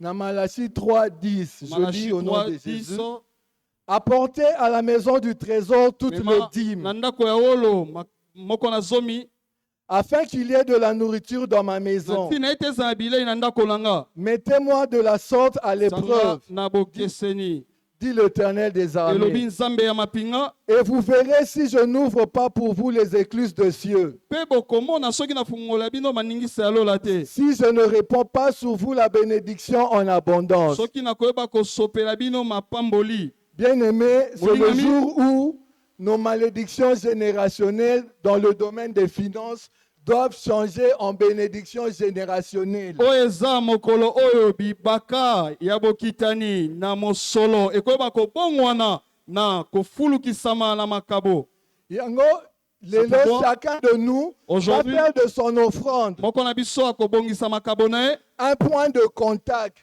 Dans Malachie 3:10, je lis au nom de Jésus. Apportez à la maison du trésor toutes les dîmes, afin qu'il y ait de la nourriture dans ma maison. Mettez-moi de la sorte à l'épreuve, dit l'Éternel des armées. Et vous verrez si je n'ouvre pas pour vous les écluses de cieux. Si je ne réponds pas sur vous la bénédiction en abondance. Bien-aimés, c'est le jour où nos malédictions générationnelles dans le domaine des finances doivent changer en bénédiction générationnelle. Chacun de nous va faire de son offrande un point de contact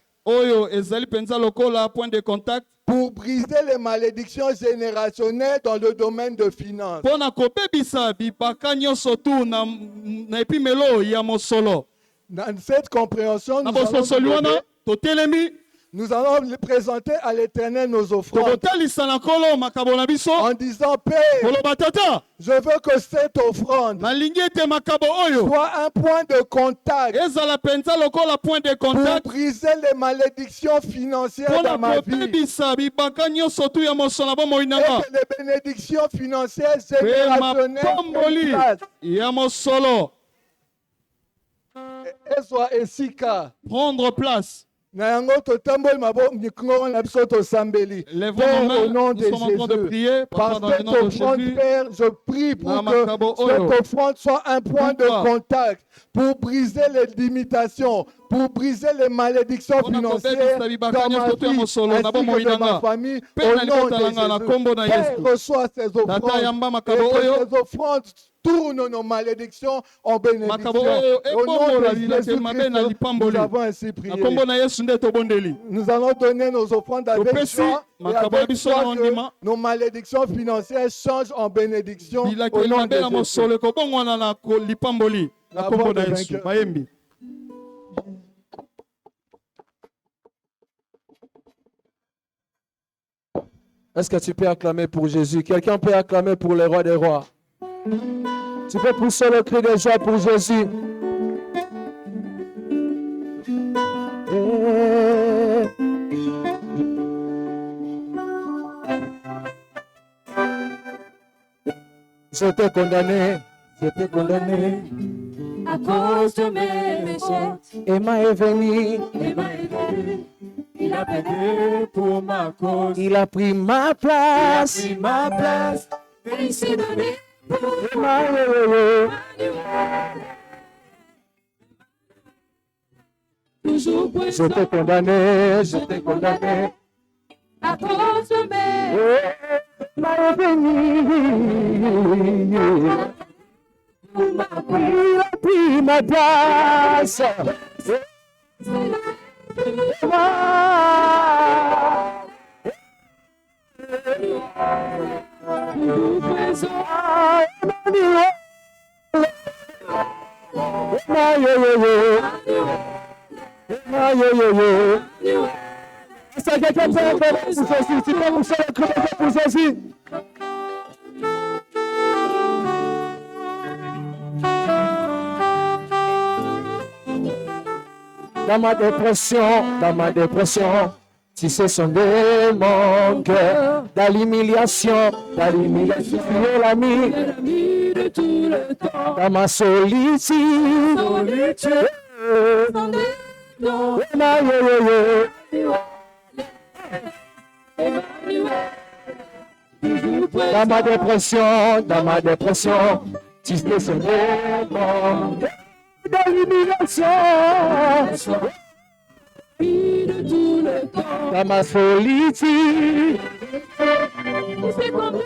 pour briser les malédictions générationnelles dans le domaine de finances. Dans cette compréhension, nous allons présenter à l'Éternel nos offrandes en disant: Père, je veux que cette offrande soit un point de contact pour briser les malédictions financières dans ma vie et que les bénédictions financières générationnelles prendre place. Lèvons au nom de Jésus. Par cette offrande, Père, je prie pour que cette offrande soit un point de contact pour briser les limitations, pour briser les malédictions financières dans ma vie ainsi que de ma famille. Au nom de Jésus, Père, reçois ces offrandes et que ces offrandes tournent nos malédictions en bénédiction. Au nom de Jésus-Christ, nous avons ainsi prié. Nous allons donner nos offrandes avec joie et avec foi que nos malédictions financières changent en bénédiction. Au nom de Jésus. La voix des vainqueurs. Est-ce que tu peux acclamer pour Jésus? Quelqu'un peut acclamer pour le roi des rois? Tu peux pousser le cri de joie pour Jésus. J'étais condamné à cause de mes péchés. Emma est venu. Il a payé pour ma cause. Il a pris ma place. Et il s'est donné pour moi. Toujours présent. J'étais condamné. À cause de mes Emma est venu. pour ma cause. Il a pris ma place. Toujours présent. Est-ce que quelqu'un peut acclamer pour Jésus? Tu peux pousser le cri pour Jésus? Dans ma dépression, si ce sont des mon cœur, dans l'humiliation, l'ami de tout le temps. dans ma solitude, dans ma dépression, si ce sont des mon cœur, dans l'humiliation, De tout le temps. dans ma solitude, C'est comme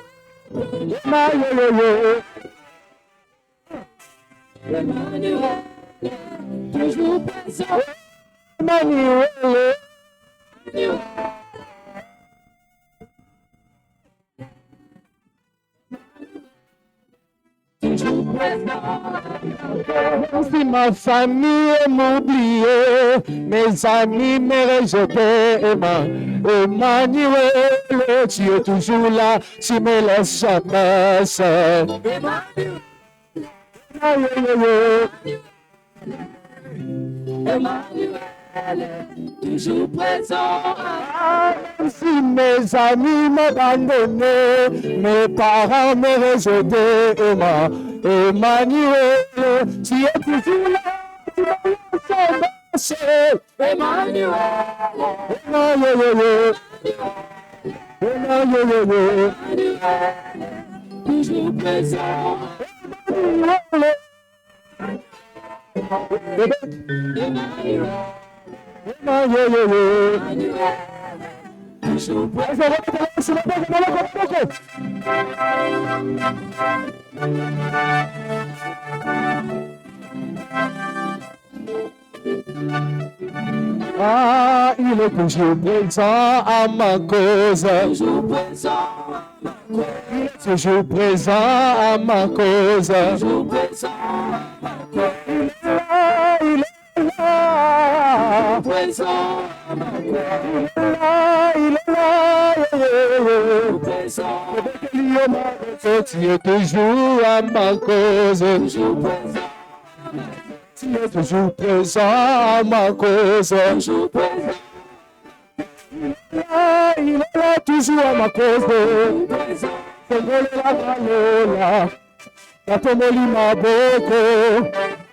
Emmanuel, toujours présent. Emmanuel. Toujours présent. Si ma famille m'oubliait, mes amis me rejetaient, Emmanuel, tu es toujours là, tu me laisses jamais seul. Emmanuel, toujours présent. Même si mes amis m'abandonnaient, mes parents me rejetaient, Emmanuel, tu es toujours là, tu me laisses seul. Emmanuel, toujours présent. Ah, il est toujours présent à ma cause. Toujours présent à ma cause. Il est toujours présent à ma cause. Toujours présent à ma cause. Il est là. Présent à ma cause. Il est là. Présent. Tu es toujours à ma cause. Toujours présent. Tu es toujours présent à ma cause. Toujours présent. Il est là toujours à ma cause. Natomoli maboko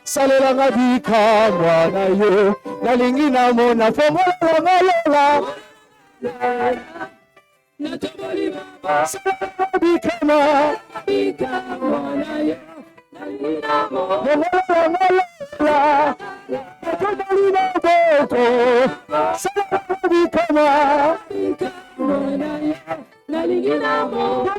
salela ngabika mwana yo nalingi namona fongola ngalola Natomoli maboko salela ngabika mwana yo nalingi namona natomoli maboko salela ngabika mwana yo nalingi namona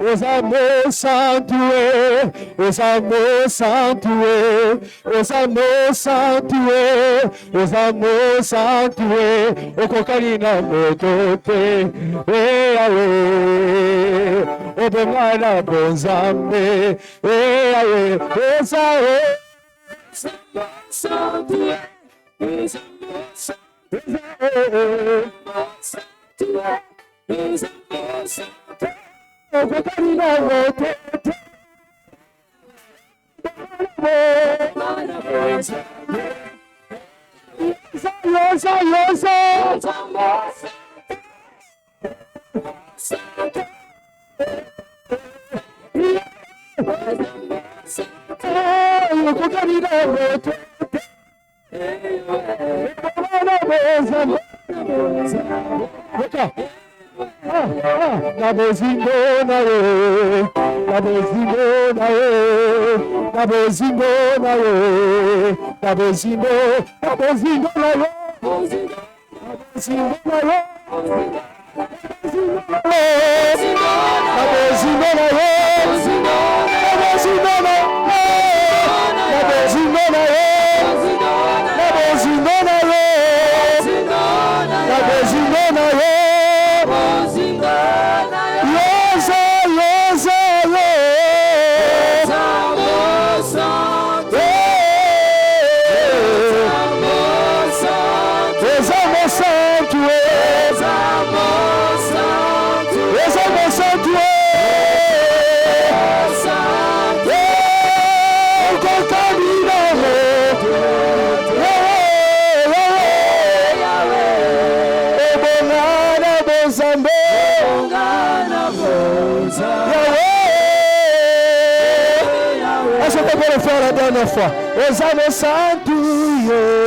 Os amores santué, os amores santué, os amores santué, os amores santué, o cocaína motote, o bengana bonzambe, os amores santué, os amores santué, os amores santué. La bozingona yo, la bozingona yo, la bozingona yo, la bozingona yo, la bozingona yo, la bozingona yo, la dernière fois. Os amores santos,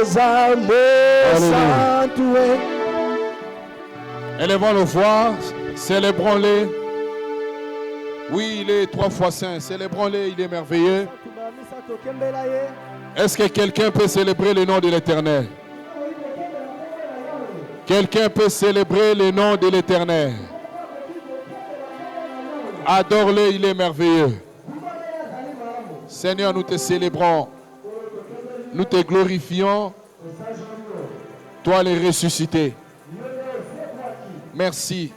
os amores santos. Élevons le voix, célébrons-les. Oui, il est 3 fois saint. Célébrons-les, il est merveilleux. Est-ce que quelqu'un peut célébrer le nom de l'Éternel? Quelqu'un peut célébrer le nom de l'Éternel? Adore-le, il est merveilleux. Seigneur, nous te célébrons, nous te glorifions Toi les ressuscité. Merci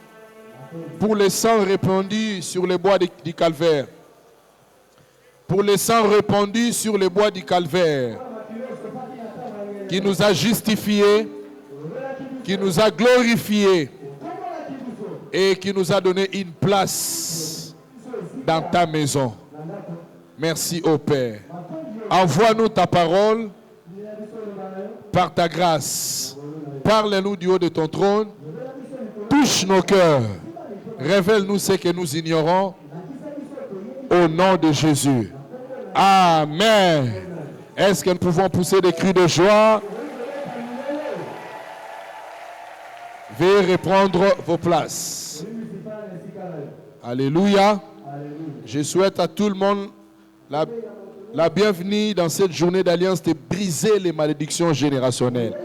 pour le sang répandu sur les bois du calvaire. Pour le sang répandu sur les bois du calvaire. Qui nous a justifiés, qui nous a glorifiés et qui nous a donné une place dans ta maison. Merci au Père. Envoie-nous ta parole par ta grâce. Parle-nous du haut de ton trône. Touche nos cœurs. Révèle-nous ce que nous ignorons. Au nom de Jésus. Amen. Est-ce que nous pouvons pousser des cris de joie? Veuillez reprendre vos places. Alléluia. Je souhaite à tout le monde la bienvenue dans cette journée d'alliance de briser les malédictions générationnelles.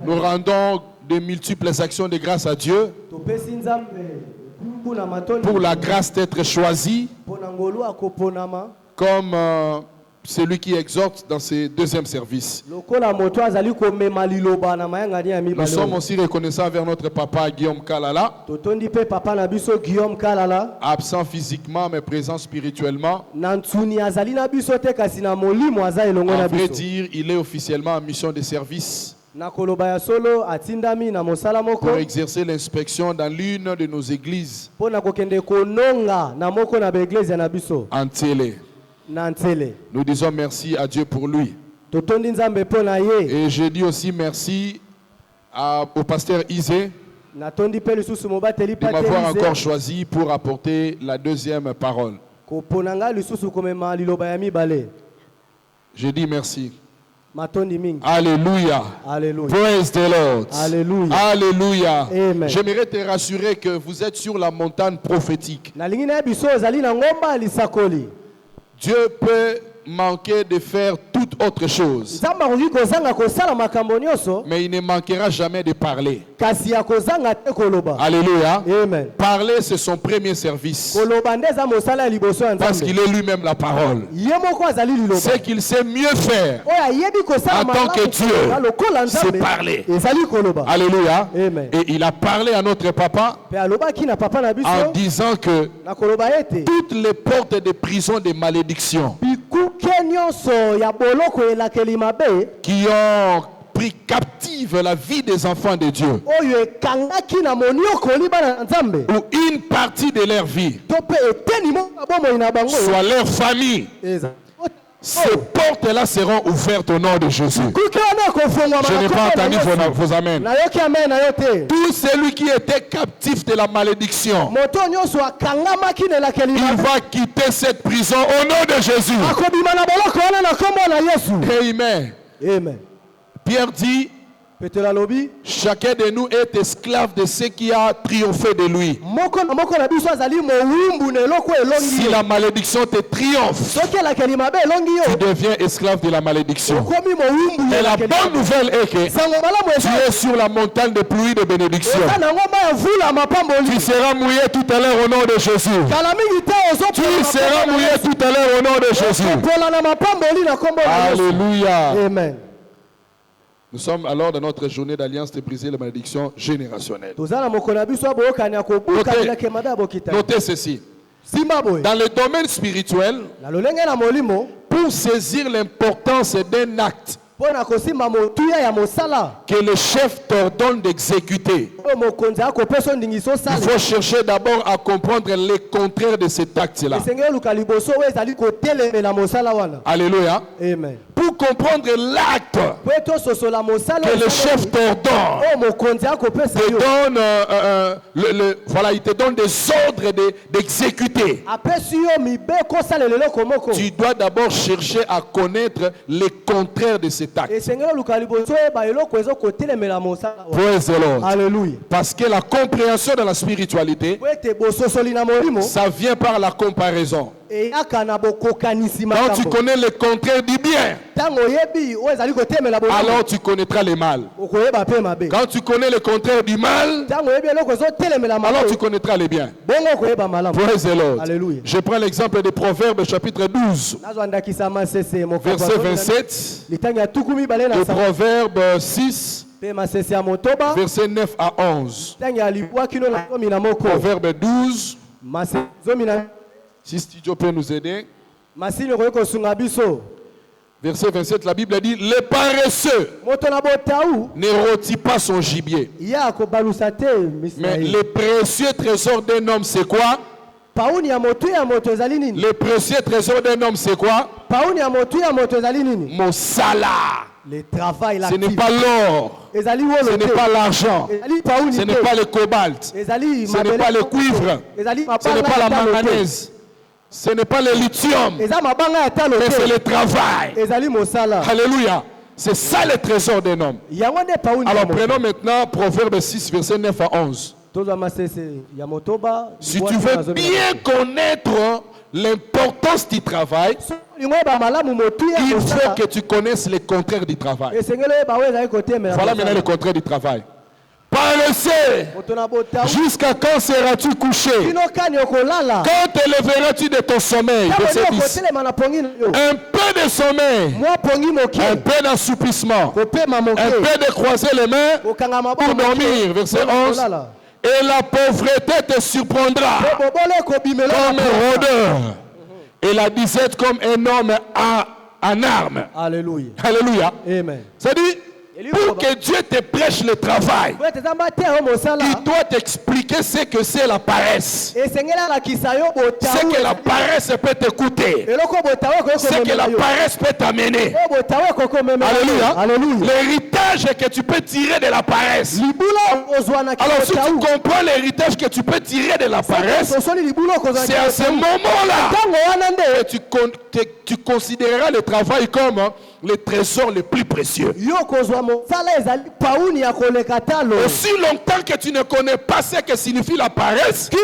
Nous rendons de multiples actions de grâce à Dieu pour la grâce d'être choisi comme celui qui exhorte dans ce deuxième service. Nous sommes aussi reconnaissants vers notre papa Guillaume Kalala, absent physiquement mais présent spirituellement. À vrai dire, il est officiellement en mission de service pour exercer l'inspection dans l'une de nos églises en télé. Nous disons merci à Dieu pour lui. Et je dis aussi merci au pasteur Isé de m'avoir encore choisi pour apporter la deuxième parole. Je dis merci. Alléluia. Praise the Lord. Alléluia. J'aimerais te rassurer que vous êtes sur la montagne prophétique. Dieu peut manquer de faire toute autre chose, mais il ne manquera jamais de parler. Alléluia. Amen. Parler, c'est son premier service, parce qu'il est lui-même la parole. Ce qu'il sait mieux faire en tant que Dieu, c'est parler. Alléluia. Amen. Et il a parlé à notre papa en disant que toutes les portes de prison de malédiction qui ont pris captive la vie des enfants de Dieu, ou une partie de leur vie, soit leur famille, ces portes-là seront ouvertes au nom de Jésus. Je n'ai pas entendu vos amens. Tout celui qui était captif de la malédiction, il va quitter cette prison au nom de Jésus. Amen. Amen. Pierre dit, chacun de nous est esclave de ce qui a triomphé de lui. Si la malédiction te triomphe, tu deviens esclave de la malédiction. Et la bonne nouvelle est que tu es sur la montagne de pluie de bénédiction. Tu seras mouillé tout à l'heure au nom de Jésus. Tu seras mouillé tout à l'heure au nom de Jésus. Alléluia. Amen. Nous sommes alors dans notre journée d'alliance de briser les malédictions générationnelles. Notez ceci. Dans le domaine spirituel, pour saisir l'importance d'un acte que le chef t'ordonne d'exécuter, il faut chercher d'abord à comprendre les contraires de cet acte-là. Alléluia. Amen. Pour comprendre l'acte que le chef t'ordonne, il te donne des ordres d'exécuter. Tu dois d'abord chercher à connaître les contraires de cet acte. Praise the Lord. Alléluia. Parce que la compréhension de la spiritualité, ça vient par la comparaison. Quand tu connais le contraire du bien, alors tu connaîtras le mal. Quand tu connais le contraire du mal, alors tu connaîtras le bien. Praise the Lord. Je prends l'exemple de Proverbes chapitre 12, verset 27, de Proverbes 6, verset 9 à 11. Proverbe 12. Si Studio peut nous aider. Verset 27, la Bible dit: le paresseux ne rôtit pas son gibier. Mais le précieux trésor d'un homme, c'est quoi? Le précieux trésor d'un homme, c'est quoi? Mon salaire. Ce n'est pas l'or, ce n'est pas l'argent, ce n'est pas le cobalt, ce n'est pas le cuivre, ce n'est pas la manganèse, ce n'est pas le lithium, mais c'est le travail. Alléluia. C'est ça le trésor d'un homme. Alors prenons maintenant Proverbe 6, verset 9 à 11. Si tu veux bien connaître l'importance du travail, il faut que tu connaisses le contraire du travail. Voilà maintenant le contraire du travail. Paresseux, jusqu'à quand seras-tu couché? Quand te lèveras-tu de ton sommeil? Un peu de sommeil, un peu d'assoupissement, un peu de croiser les mains pour dormir. Verset 11. Et la pauvreté te surprendra comme un rôdeur, et la disette comme un homme en armes. Alléluia. Alléluia. Amen. C'est-à-dire, pour que Dieu te prêche le travail, il doit t'expliquer ce que c'est la paresse. Ce que la paresse peut te coûter. Ce que la paresse peut t'amener. Alléluia. L'héritage que tu peux tirer de la paresse. Alors si tu comprends l'héritage que tu peux tirer de la paresse, c'est à ce moment-là que tu considéreras le travail comme le trésor le plus précieux. Aussi longtemps que tu ne connais pas ce que signifie la paresse, tu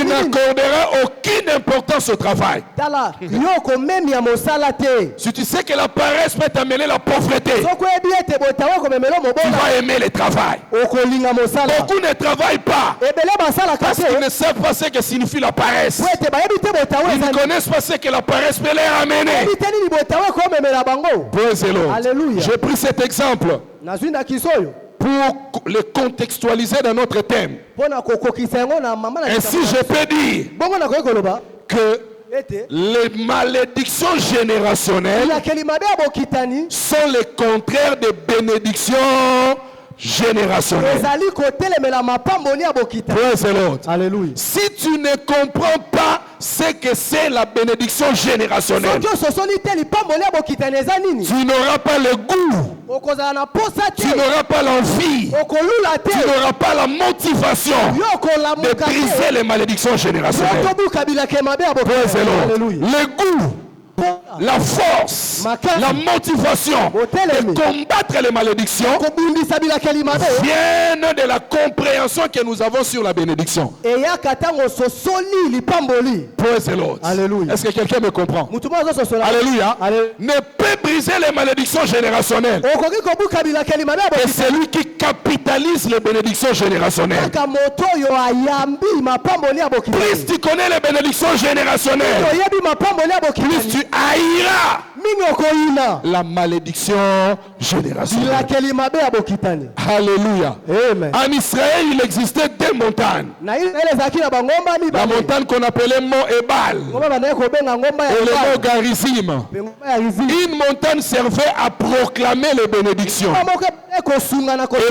n'accorderas aucune importance au travail. Si tu sais que la paresse peut t'amener la pauvreté, tu vas aimer le travail. Beaucoup ne travaillent pas parce qu'ils ne savent pas ce que signifie la paresse. Ils ne connaissent pas ce que la paresse peut leur amener. Praise the Lord. J'ai pris cet exemple pour le contextualiser dans notre thème. Ainsi, je peux dire que les malédictions générationnelles sont les contraires des bénédictions générationnelles. Praise the Lord. Alléluia. Si tu ne comprends pas ce que c'est la bénédiction générationnelle, tu n'auras pas le goût, tu n'auras pas l'envie, tu n'auras pas la motivation de briser les malédictions générationnelles. Praise the Lord. Le goût, la force, la motivation de combattre les malédictions viennent de la compréhension que nous avons sur la bénédiction. Praise the Lord. Est-ce que quelqu'un me comprend? Alléluia. Ne peut briser les malédictions générationnelles et celui qui capitalise les bénédictions générationnelles. Plus tu connais les bénédictions générationnelles, plus tu haïras la malédiction générationnelle. Alléluia. Amen. En Israël, il existait deux montagnes. La montagne qu'on appelait Mont Ebal et le Mont Garizim. Une montagne servait à proclamer les bénédictions et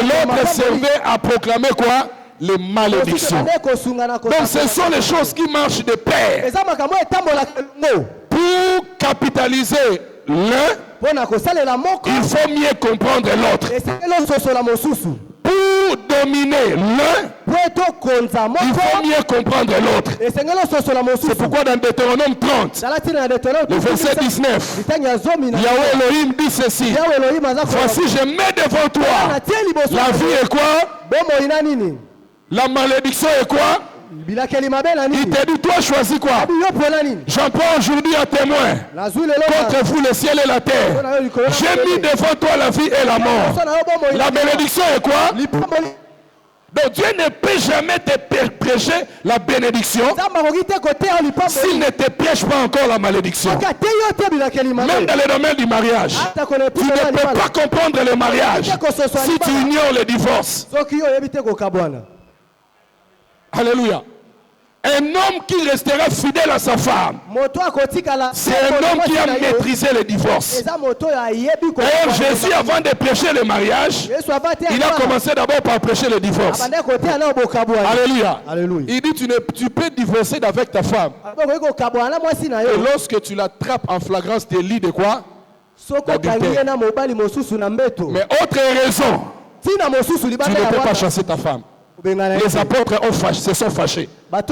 l'autre servait à proclamer quoi? Les malédictions. Donc ce sont les choses qui marchent de pair. Pour capitaliser l'un, il faut mieux comprendre l'autre. Pour dominer l'un, il faut mieux comprendre l'autre. C'est pourquoi dans Deutéronome 30, le verset 19, Yahweh Elohim dit ceci: voici, je mets devant toi la vie et quoi? La malédiction est quoi? Il te dit, toi choisis quoi? J'en prends aujourd'hui un témoin. Contre vous le ciel et la terre. J'ai mis devant toi la vie et la mort. La bénédiction est quoi? Donc Dieu ne peut jamais te prêcher la bénédiction s'il ne te prêche pas encore la malédiction. Même dans le domaine du mariage, tu ne peux pas comprendre le mariage si tu ignores le divorce. Alléluia. Un homme qui restera fidèle à sa femme, c'est un homme qui a maîtrisé le divorce. D'ailleurs, Jésus, avant de prêcher le mariage, il a commencé d'abord par prêcher le divorce. Alléluia. Il dit, tu peux divorcer avec ta femme. Et lorsque tu l'attrapes en flagrance délit de quoi? D'adultère. Mais autre raison, tu ne peux pas chasser ta femme. Les apôtres se sont fâchés. Ah,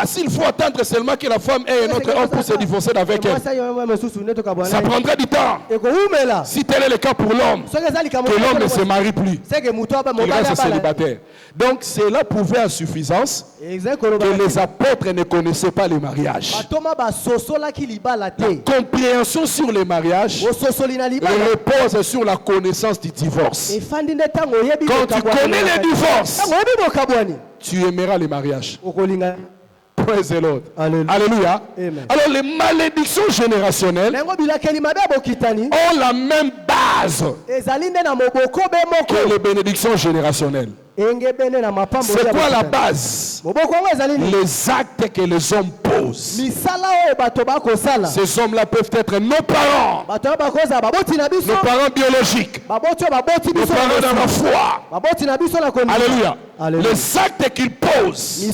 s'il faut attendre seulement que la femme ait un autre homme pour se divorcer avec elle, ça prendrait du temps. Si tel est le cas pour l'homme, que l'homme ne se marie plus, qu'il reste célibataire. Donc cela prouvait à suffisance que les apôtres ne connaissaient pas les mariages. La compréhension sur les mariages repose sur la connaissance du divorce. Quand tu connais le divorce, tu aimeras les mariages. Praise the Lord. Alléluia. Alors les malédictions générationnelles ont la même base que les bénédictions générationnelles. C'est quoi la base? Les actes que les hommes posent. Ces hommes-là peuvent être nos parents, nos parents biologiques, nos parents dans la foi. Alléluia. Les actes qu'ils posent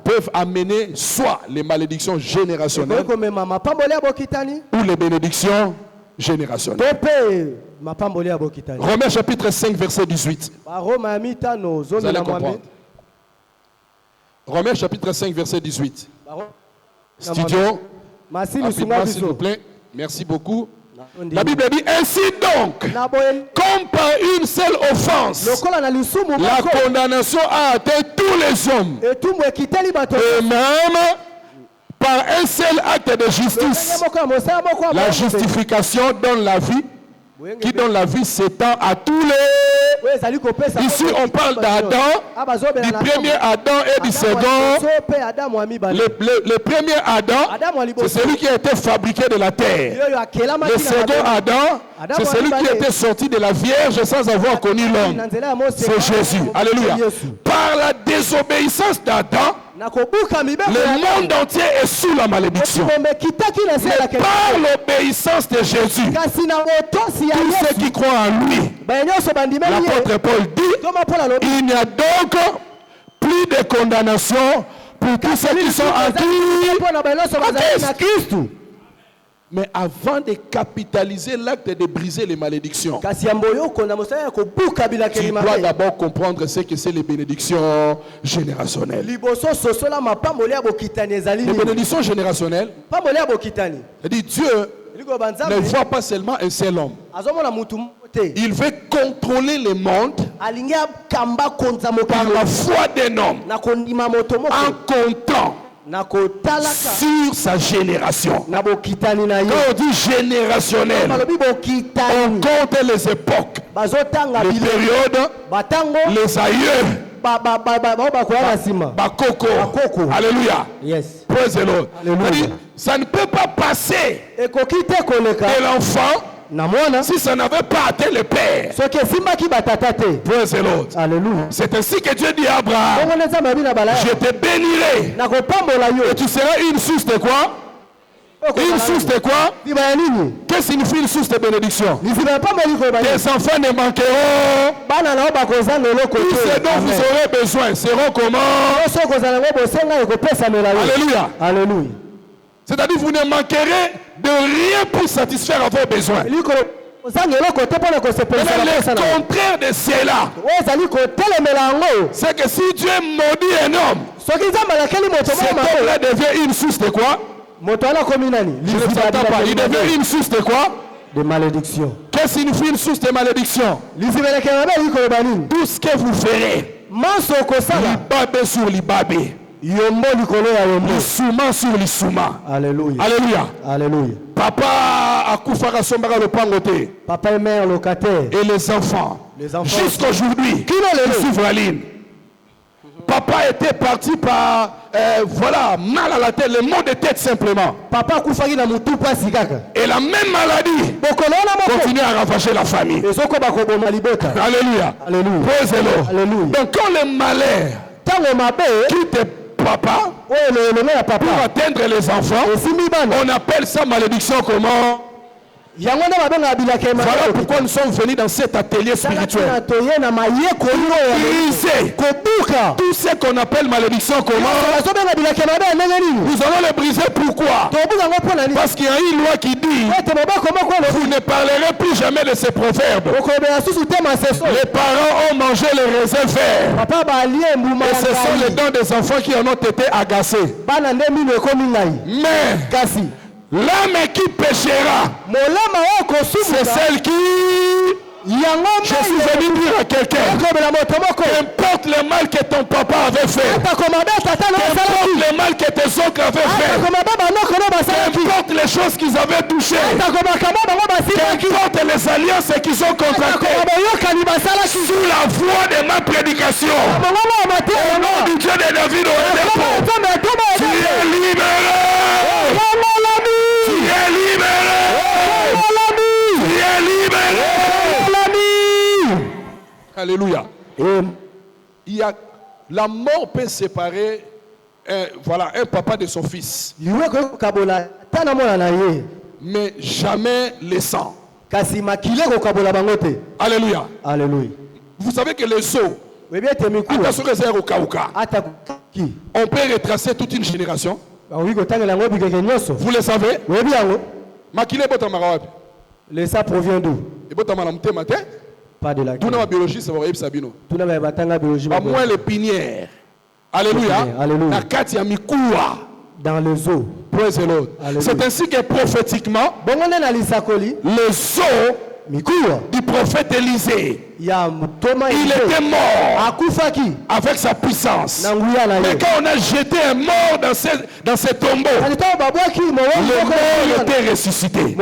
peuvent amener soit les malédictions générationnelles ou les bénédictions générationnelles. Romains chapitre 5 verset 18. Vous allez comprendre. Romains chapitre 5 verset 18. Studio, rapidement s'il vous plaît. Merci beaucoup. La Bible dit ainsi donc, comme par une seule offense, la condamnation a atteint tous les hommes. Et même par un seul acte de justice, la justification donne la vie, qui donne la vie s'étend à tous les... Ici on parle d'Adam, du premier Adam et du second. Le premier Adam, c'est celui qui a été fabriqué de la terre. Le second Adam, c'est celui qui a été sorti de la Vierge sans avoir connu l'homme. C'est Jésus. Alléluia. Par la désobéissance d'Adam, le monde entier est sous la malédiction. Mais par l'obéissance de Jésus, tous ceux qui croient en lui, l'apôtre Paul dit, il n'y a donc plus de condamnation pour tous ceux qui sont en Christ. Mais avant de capitaliser l'acte de briser les malédictions, tu dois d'abord comprendre ce que c'est les bénédictions générationnelles. Les bénédictions générationnelles, c'est-à-dire Dieu ne voit pas seulement un seul homme. Il veut contrôler le monde par la foi d'un homme en comptant sur sa génération. Quand on dit générationnel, on compte les époques, les périodes, les aïeux, Bakoko. Alléluia. Yes. Praise the Lord. Ça ne peut pas passer de l'enfant si ça n'avait pas atteint le Père. Praise the Lord. C'est ainsi que Dieu dit à Abraham, je te bénirai et tu seras une source de quoi? Une source de quoi? Qu'est-ce que signifie une source de bénédiction? Tes enfants ne manqueront. Tout ce dont vous aurez besoin seront comment? Alléluia. C'est-à-dire vous ne manquerez de rien pour satisfaire à vos besoins. Mais le contraire de cela, c'est que si Dieu maudit un homme, cet homme-là devient une source de quoi? Je ne t'entends pas. Il devient une source de quoi? De malédiction. Qu'est-ce que signifie une source de malédiction? Tout ce que vous ferez Libabe sur libabe. Lisuma sur lisuma. Alléluia. Alléluia. Alléluia. Papa a koufara sombara le pangoté. Papa et mère locataire. Et les enfants. Jusqu'aujourd'hui. Qui les suivent la ligne. Papa était parti par voilà, mal à la tête, le mot de tête simplement. Papa koufari na mutu pasi kaka. Et la même maladie continue à ravager la famille. Alléluia. Alléluia. Praise-le. Alléluia. Donc quand le malheur quitte papa pour atteindre les enfants, on appelle ça malédiction comment? Voilà pourquoi nous sommes venus dans cet atelier spirituel. Briser tout ce qu'on appelle malédiction comment? Nous allons le briser. Pourquoi? Parce qu'il y a une loi qui dit vous ne parlerez plus jamais de ces proverbes. Les parents ont mangé les raisins verts. Et ce sont les dents des enfants qui en ont été agacés. Mais l'âme qui péchera, c'est celle qui... Je suis venu dire à quelqu'un, qu'importe le mal que ton papa avait fait, qu'importe le mal que tes oncles avaient fait, qu'importe les choses qu'ils avaient touchées, qu'importe les alliances qu'ils ont contractées, sous la voix de ma prédication, au nom du Dieu de David, tu es libéré. Tu es libéré. Tu es libéré. Alléluia. Il y a, la mort peut séparer un papa de son fils. Mais jamais les sangs. Alléluia. Alléluia. Vous savez que les os, on peut retracer toute une génération. Vous le savez? Le sang provient d'où? Pas de la biologie, c'est à moins l'épinière. Alléluia. Alléluia. Dans les os. C'est ainsi que prophétiquement, les os du prophète Élisée, il était mort avec sa puissance. Mais quand on a jeté un mort dans ce tombeau, le mort était ressuscité. Il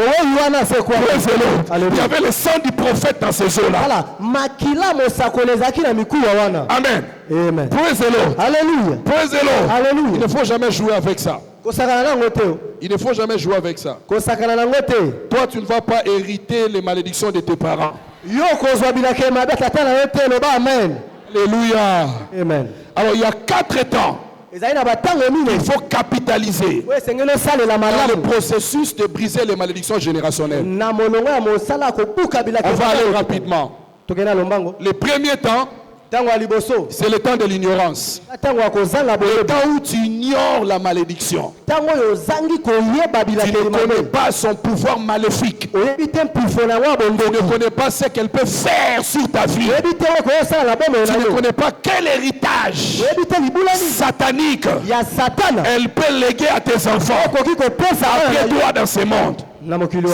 y avait le sang du prophète dans ces eaux-là. Amen. Amen. Praise the Lord. Alléluia. Praise the Lord. Alléluia. Il ne faut jamais jouer avec ça. Il ne faut jamais jouer avec ça. Toi, tu ne vas pas hériter les malédictions de tes parents. Alléluia. Amen. Alors, il y a 4 temps. Il faut capitaliser dans le processus de briser les malédictions générationnelles. On va aller rapidement. Le premier temps, c'est le temps de l'ignorance. Le temps où tu ignores la malédiction. Tu ne connais pas son pouvoir maléfique. Tu ne connais pas ce qu'elle peut faire sur ta vie. Tu ne connais pas quel héritage satanique elle peut léguer à tes enfants après toi dans ce monde.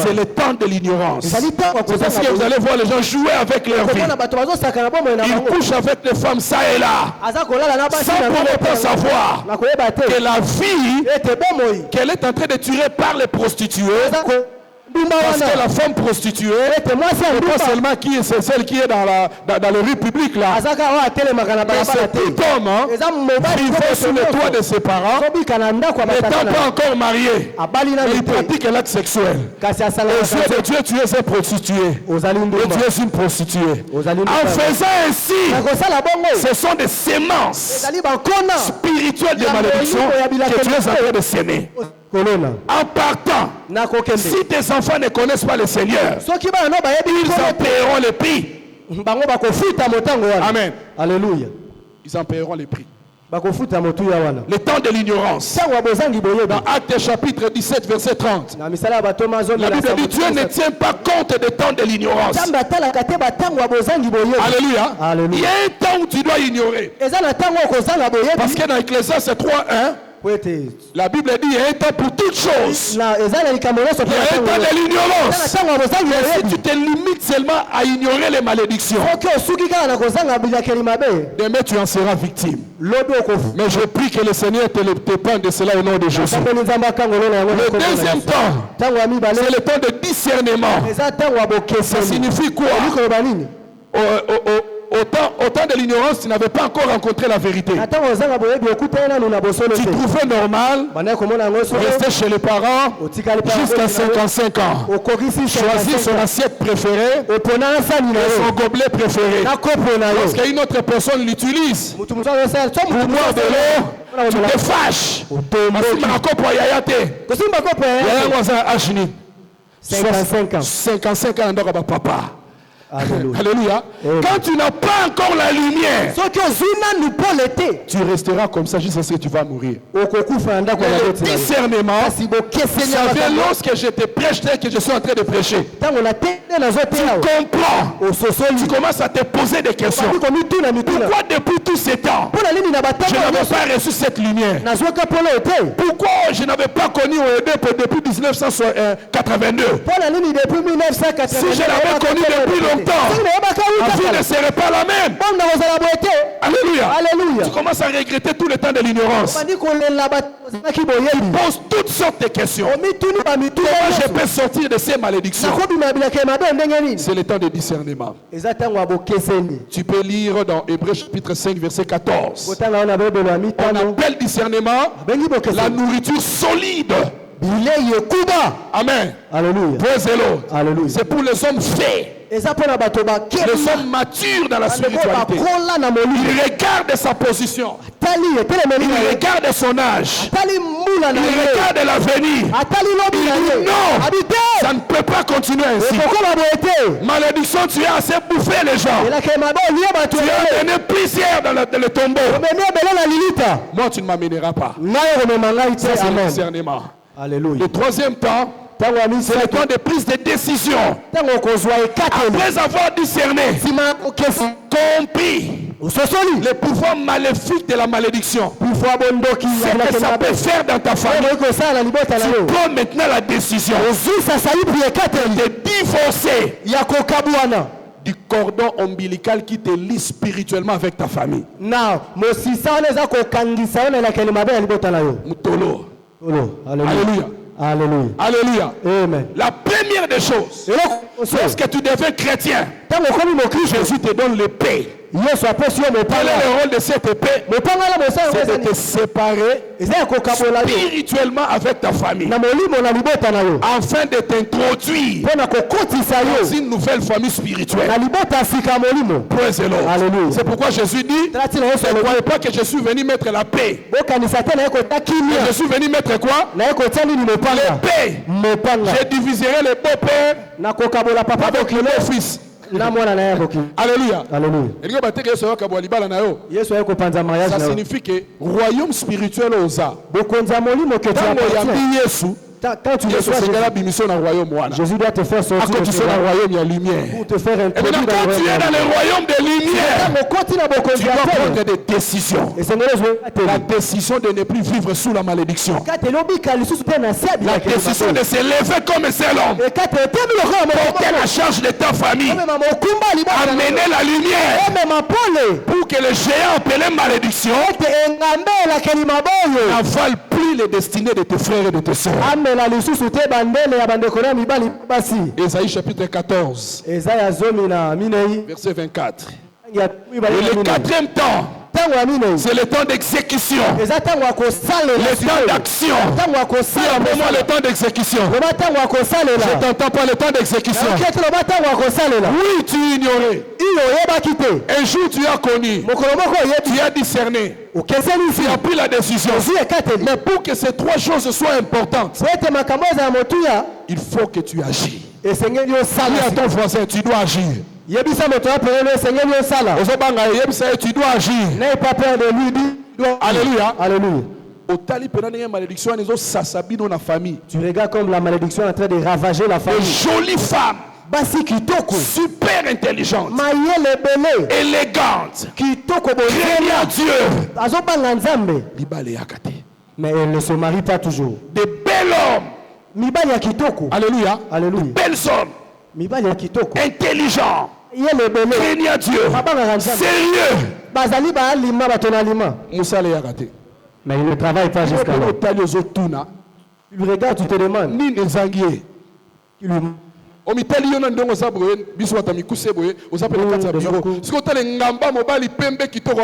C'est le temps de l'ignorance. C'est parce que vous allez voir les gens jouer avec leur vie. Ils couchent avec les femmes ça et là, sans pour autant savoir que la vie qu'elle est en train de tuer par les prostituées, parce que la femme prostituée, pas seulement c'est celle qui est dans le rue publique là, mais c'est tout homme vivant sous le toit de ses parents, n'étant pas encore marié, mais il pratique l'acte sexuel. Aux yeux de Dieu, tu es un prostitué. Et tu es une prostituée. En faisant ainsi, ce sont des sémences spirituelles de malédiction que tu es en train de s'aimer. En partant, si tes enfants ne connaissent pas le Seigneur, ils en paieront le prix. Amen. Alléluia. Ils en paieront le prix. Le temps de l'ignorance. Dans Actes chapitre 17 verset 30. La Bible dit Dieu ne tient pas compte des temps de l'ignorance. Alléluia. Alléluia. Il y a un temps où tu dois ignorer. Parce que dans Ecclésiaste 3:1, La Bible dit il y a un temps pour toutes choses. Il y a un temps de l'ignorance. Mais si tu te limites seulement à ignorer les malédictions, demain tu en seras victime. Mais je prie que le Seigneur t'épargne de cela au nom de Jésus. Le deuxième temps, c'est le temps de discernement. Ça signifie quoi? Au temps de l'ignorance, tu n'avais pas encore rencontré la vérité. Tu trouvais normal rester chez les parents jusqu'à 55 ans. Choisir son assiette préférée et son gobelet préféré. Lorsqu'une autre personne l'utilise pour boire de l'eau, tu te fâches. 55 ans. 55 ans, papa. Alléluia. Quand tu n'as pas encore la lumière, tu resteras comme ça jusqu'à ce que tu vas mourir. Le discernement, ça vient lorsque je te prêche tel que je suis en train de prêcher. Tu comprends. Tu commences à te poser des questions. Pourquoi depuis tous ces temps, je n'avais pas reçu cette lumière? Pourquoi je n'avais pas connu OED depuis 1982? Si je l'avais connu depuis longtemps, la vie ne serait pas la même. Alléluia. Tu commences à regretter tout le temps de l'ignorance. Pose toutes sortes de questions. Comment je peux sortir de ces malédictions? C'est le temps de discernement. Tu peux lire dans Hébreux chapitre 5 verset 14. On appelle discernement la nourriture solide. Amen. Alléluia. C'est pour les hommes faits. Les hommes matures dans la spiritualité. Il regarde sa position. Il regarde son âge. Il regarde l'avenir. Il dit non, ça ne peut pas continuer ainsi. Malédiction, tu as assez bouffé les gens. Tu as donné plusieurs dans le tombeau. Moi, tu ne m'amèneras pas. Ça, c'est le discernement. Le troisième temps, c'est le temps de prise de décision. Après avoir discerné, compris le pouvoir maléfique de la malédiction, ce que ça peut faire dans ta famille, tu prends maintenant la décision de divorcer du cordon ombilical qui te lie spirituellement avec ta famille. Mutolo. Alléluia. Alléluia. Amen. La première des choses, lorsque tu deviens chrétien, Jésus te donne l'épée. Quel est le rôle de cette épée? C'est de te séparer spirituellement avec ta famille, afin de t'introduire dans une nouvelle famille spirituelle. C'est pourquoi Jésus dit: ne croyez pas que je suis venu mettre la paix. Je suis venu mettre quoi? L'épée. Je diviserai les beaux-pères avec les beaux-fils. Alléluia. Ça signifie que royaume spirituel osa. Quand tu Jésus doit te faire sortir pour te faire introduire quand tu es dans le royaume de lumière, tu dois prendre des décisions. La décision de ne plus vivre sous la malédiction. La décision de se lever comme un seul homme. Porter la charge de ta famille. Amener la lumière pour que le géant appelé malédiction n'avale plus les destinées de tes frères et de tes soeurs. Ésaïe chapitre 14 verset 24. Et le quatrième temps, c'est le temps d'exécution. Le temps d'action. Pour moi, le temps d'exécution. Je t'entends pas, le temps d'exécution. Oui, tu ignorais. Un jour, tu as connu. Tu as discerné. Tu as pris la décision. Mais pour que ces trois choses soient importantes, il faut que tu agis. Dis à ton voisin, tu dois agir. Tu dois agir. N'aie pas peur de lui. Alléluia. Alléluia. Tu regardes comme la malédiction est en train de ravager la famille. Une jolie femme. Super intelligente. Élégante. Craignant Dieu. Mais elle ne se marie pas toujours. Des bels hommes. Mibali ya kitoko. Alléluia. Alléluia. Belles hommes. Mibali ya kitoko. Intelligents. Craignant Dieu. Sérieux. Bazali ba lima batona lima. Moussa le yakate. Mais il ne travaille pas jusqu'à là. Il regarde, tu te demandes. Ni nezangié. Qui lui Omitali yona ndongo sabroye biso atami kuseboye osapela kati ya bureau. Siko tale ngamba mobali pembe kitoko.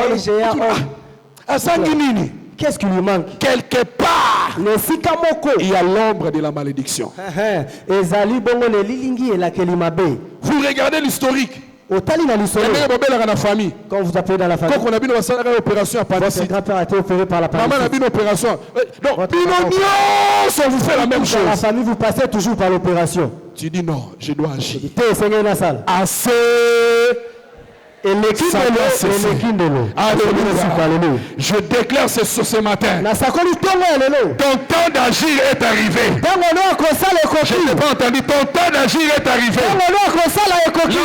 Asangi nini? Qu'est-ce qui lui manque? Quelque part, il y a l'ombre de la malédiction. Vous regardez l'historique. Quand vous appelez dans la famille, quand on a vu une opération à votre grand-père a été opéré par la maman a vu une opération. Non, on vous fait la même chose. Dans la famille, vous passez toujours par l'opération. Tu dis non, je dois agir. Assez. Et je déclare ce matin, ton temps d'agir est arrivé. Je n'ai pas entendu, ton temps d'agir est arrivé. La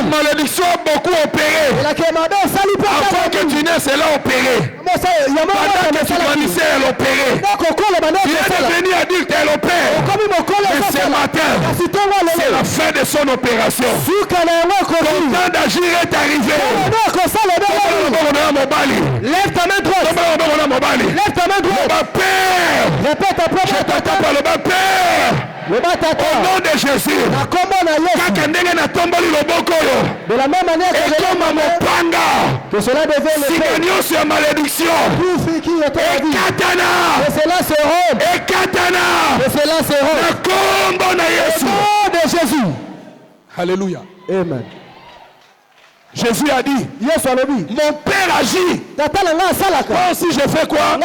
malédiction a beaucoup opéré. Avant que tu naisses, elle a opéré. Pendant que tu grandissais, elle opérait. Tu es devenu adulte, elle opère. Mais ce matin, c'est la fin de son opération. Ton temps d'agir est arrivé. Lève ta main droite. Lève ta main droite. Répète après moi. Je t'attends par le bas, Père. Au nom de Jésus. De la même manière que cela devait le faire. Sur malédiction. Et cela se rompt. Et cela se rompt. Au nom de Jésus. Alléluia. Amen. Jésus a dit, mon Père agit. Moi aussi je fais quoi?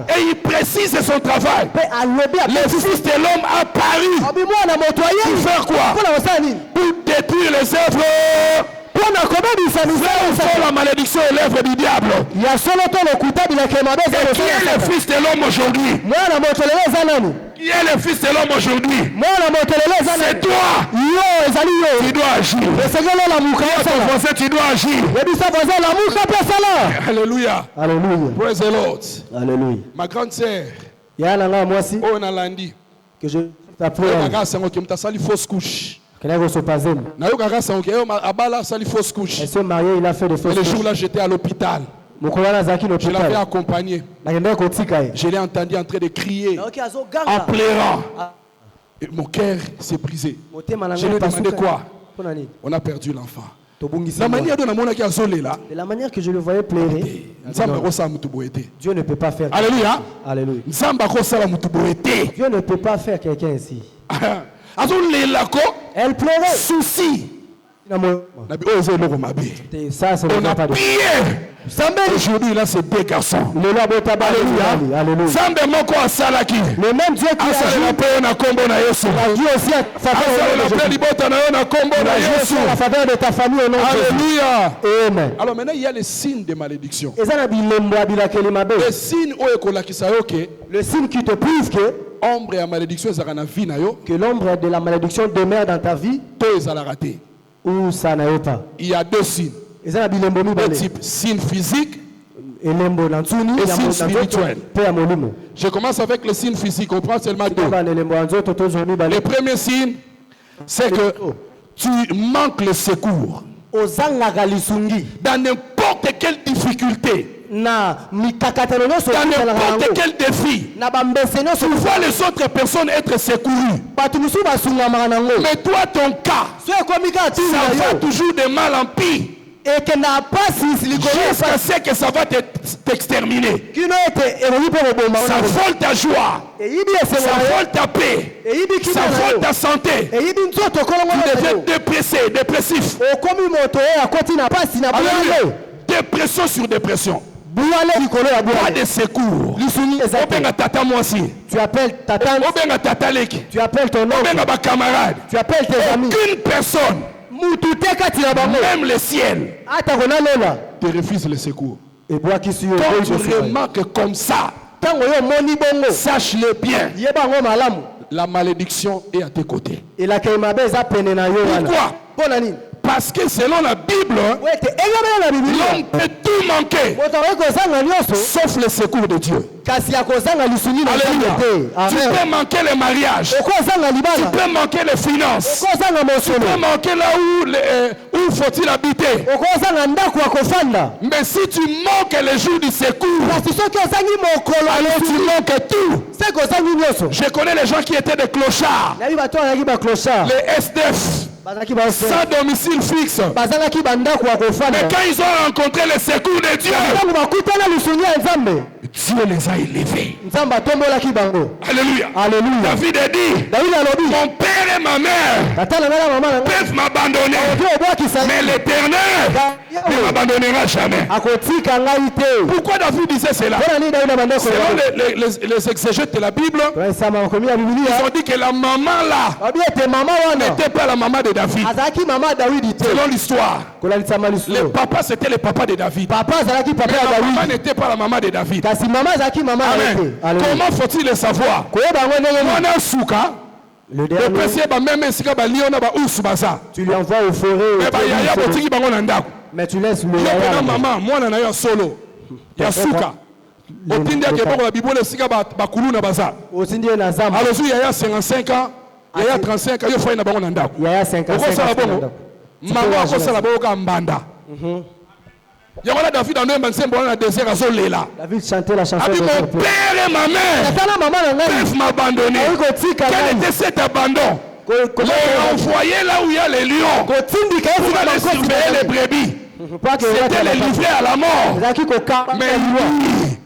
Et il précise son travail. Le Fils de l'homme a paru. Pour faire quoi? Pour détruire les œuvres. C'est la malédiction et l'œuvre du diable. Et qui est le Fils de l'homme aujourd'hui? Qui est le Fils de l'homme aujourd'hui? C'est toi. Tu dois agir. Tu dois agir. Alléluia. Alléluia. Praise the Lord. Alléluia. Ma grande sœur, que je t'apprends. Fausse couche. Elle s'est mariée, il a fait des fausses couches. Le jour-là, j'étais à l'hôpital. Je l'avais accompagné. Je l'ai entendu en train de crier, en pleurant. Et mon cœur s'est brisé. Je lui ai demandé quoi? On a perdu l'enfant. De la manière que je le voyais pleurer, Dieu ne peut pas faire. Alléluia. Alléluia. Dieu ne peut pas faire quelqu'un ici. Elle pleurait. Souci. Ça, c'est on a prié. Aujourd'hui, là, c'est deux garçons. Alléluia. Le même Dieu qui a Dieu aussi la faveur de ta famille au nom de Jésus. Alléluia. Amen. Alors maintenant, il y a les signes de malédiction. Les signes le signe qui te prouve que l'ombre de la malédiction demeure dans ta vie ou ça n'a pas. Il y a deux signes. Deux types, signe physique et signe spirituel. Je commence avec le signe physique. On prend seulement deux. Le premier signe, c'est que tu manques le secours. Dans n'importe quelle difficulté, dans n'importe quel défi, tu vois les autres personnes être secourues. Mais toi, ton cas, ça va toujours de mal en pire. Jusqu'à ce que ça va t'exterminer. Ça vole ta joie. Ça vole ta paix. Ça vole ta santé. Tu deviens dépressif. Dépression sur dépression. Pas de secours. Tu appelles ta tante. Tu appelles ton oncle. Tu appelles tes amis. Aucune personne, même le ciel, te refuse le secours. Quand tu remarques comme ça, sache-le bien, la malédiction est à tes côtés. Pourquoi? Parce que selon la Bible, l'homme peut tout manquer, sauf le secours de Dieu. Alléluia. Tu peux manquer le mariage, tu peux manquer les finances, tu peux manquer là où faut-il habiter. Mais si tu manques le jour du secours, alors tu manques tout. Je connais les gens qui étaient des clochards, les SDF, sans domicile fixe. Mais quand ils ont rencontré le secours de Dieu, Dieu les a élevés. Alléluia. David a dit, mon père et ma mère peuvent m'abandonner, mais l'Éternel ne m'abandonnera jamais. Pourquoi David disait cela? Selon les exégètes de la Bible, ils ont dit que la maman là n'était pas la maman de David. Selon l'histoire, le papa c'était le papa de David, mais la maman n'était pas la maman de David. Amen. Comment faut-il le savoir? Le tu lui envoies au forêt, mais tu laisses le maman, moi on a solo. Yasuka. Alors il y a 55 ans, il y a 35 ans, il faut y a 55 ans. David chantait la chanson. Mon père et ma mère peuvent m'abandonner. Quel était cet abandon? Les envoyer là où il y a les lions pour aller surveiller les brebis. C'était les livrer à la mort. Mais lui,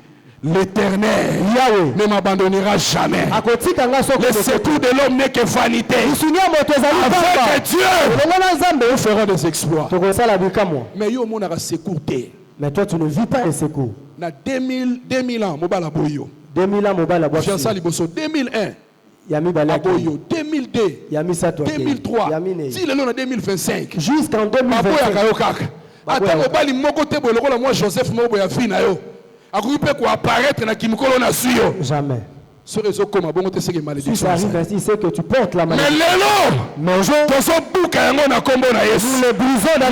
l'Éternel ne m'abandonnera jamais. Le secours de l'homme n'est que vanité. Avec Dieu, nous ferons des exploits. Mais il y a un secours. Mais toi, tu ne vis pas les secours. Na 2000 ans, mobala boyo. 2000 ans, mobala boyo. 2001. Yami Balaboyo. 2002. Yami Sato. 2003. Si le long 2025. Jusqu'en 2025. Attends, mobali moko te boyo lokola moi Joseph Mobo ya fina yo. Akupe ko apparaître na kimikolo na suyo. Jamais. Ce réseau comme bon te sait malédiction. Si ça arrive ainsi, c'est que tu portes la malédiction. Mais lelo, nous le brisons dans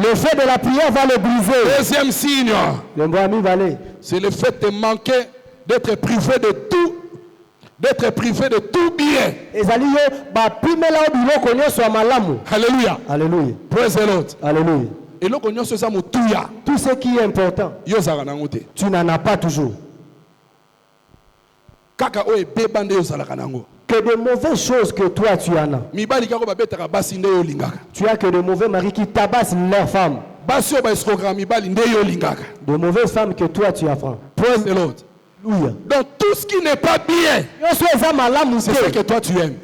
le fait de la prière va le briser. Deuxième signe, c'est le fait de manquer, d'être privé de tout, bien. Alléluia. Alléluia. Praise the Lord. Alléluia. Et là, tout ce qui est important, tu n'en as pas toujours. Que de mauvaises choses que toi tu en as. Tu as que de mauvais maris qui tabassent leurs femmes. De mauvaises femmes que toi tu apprends. Praise the Lord. Donc tout ce qui n'est pas bien, c'est ce que toi tu aimes.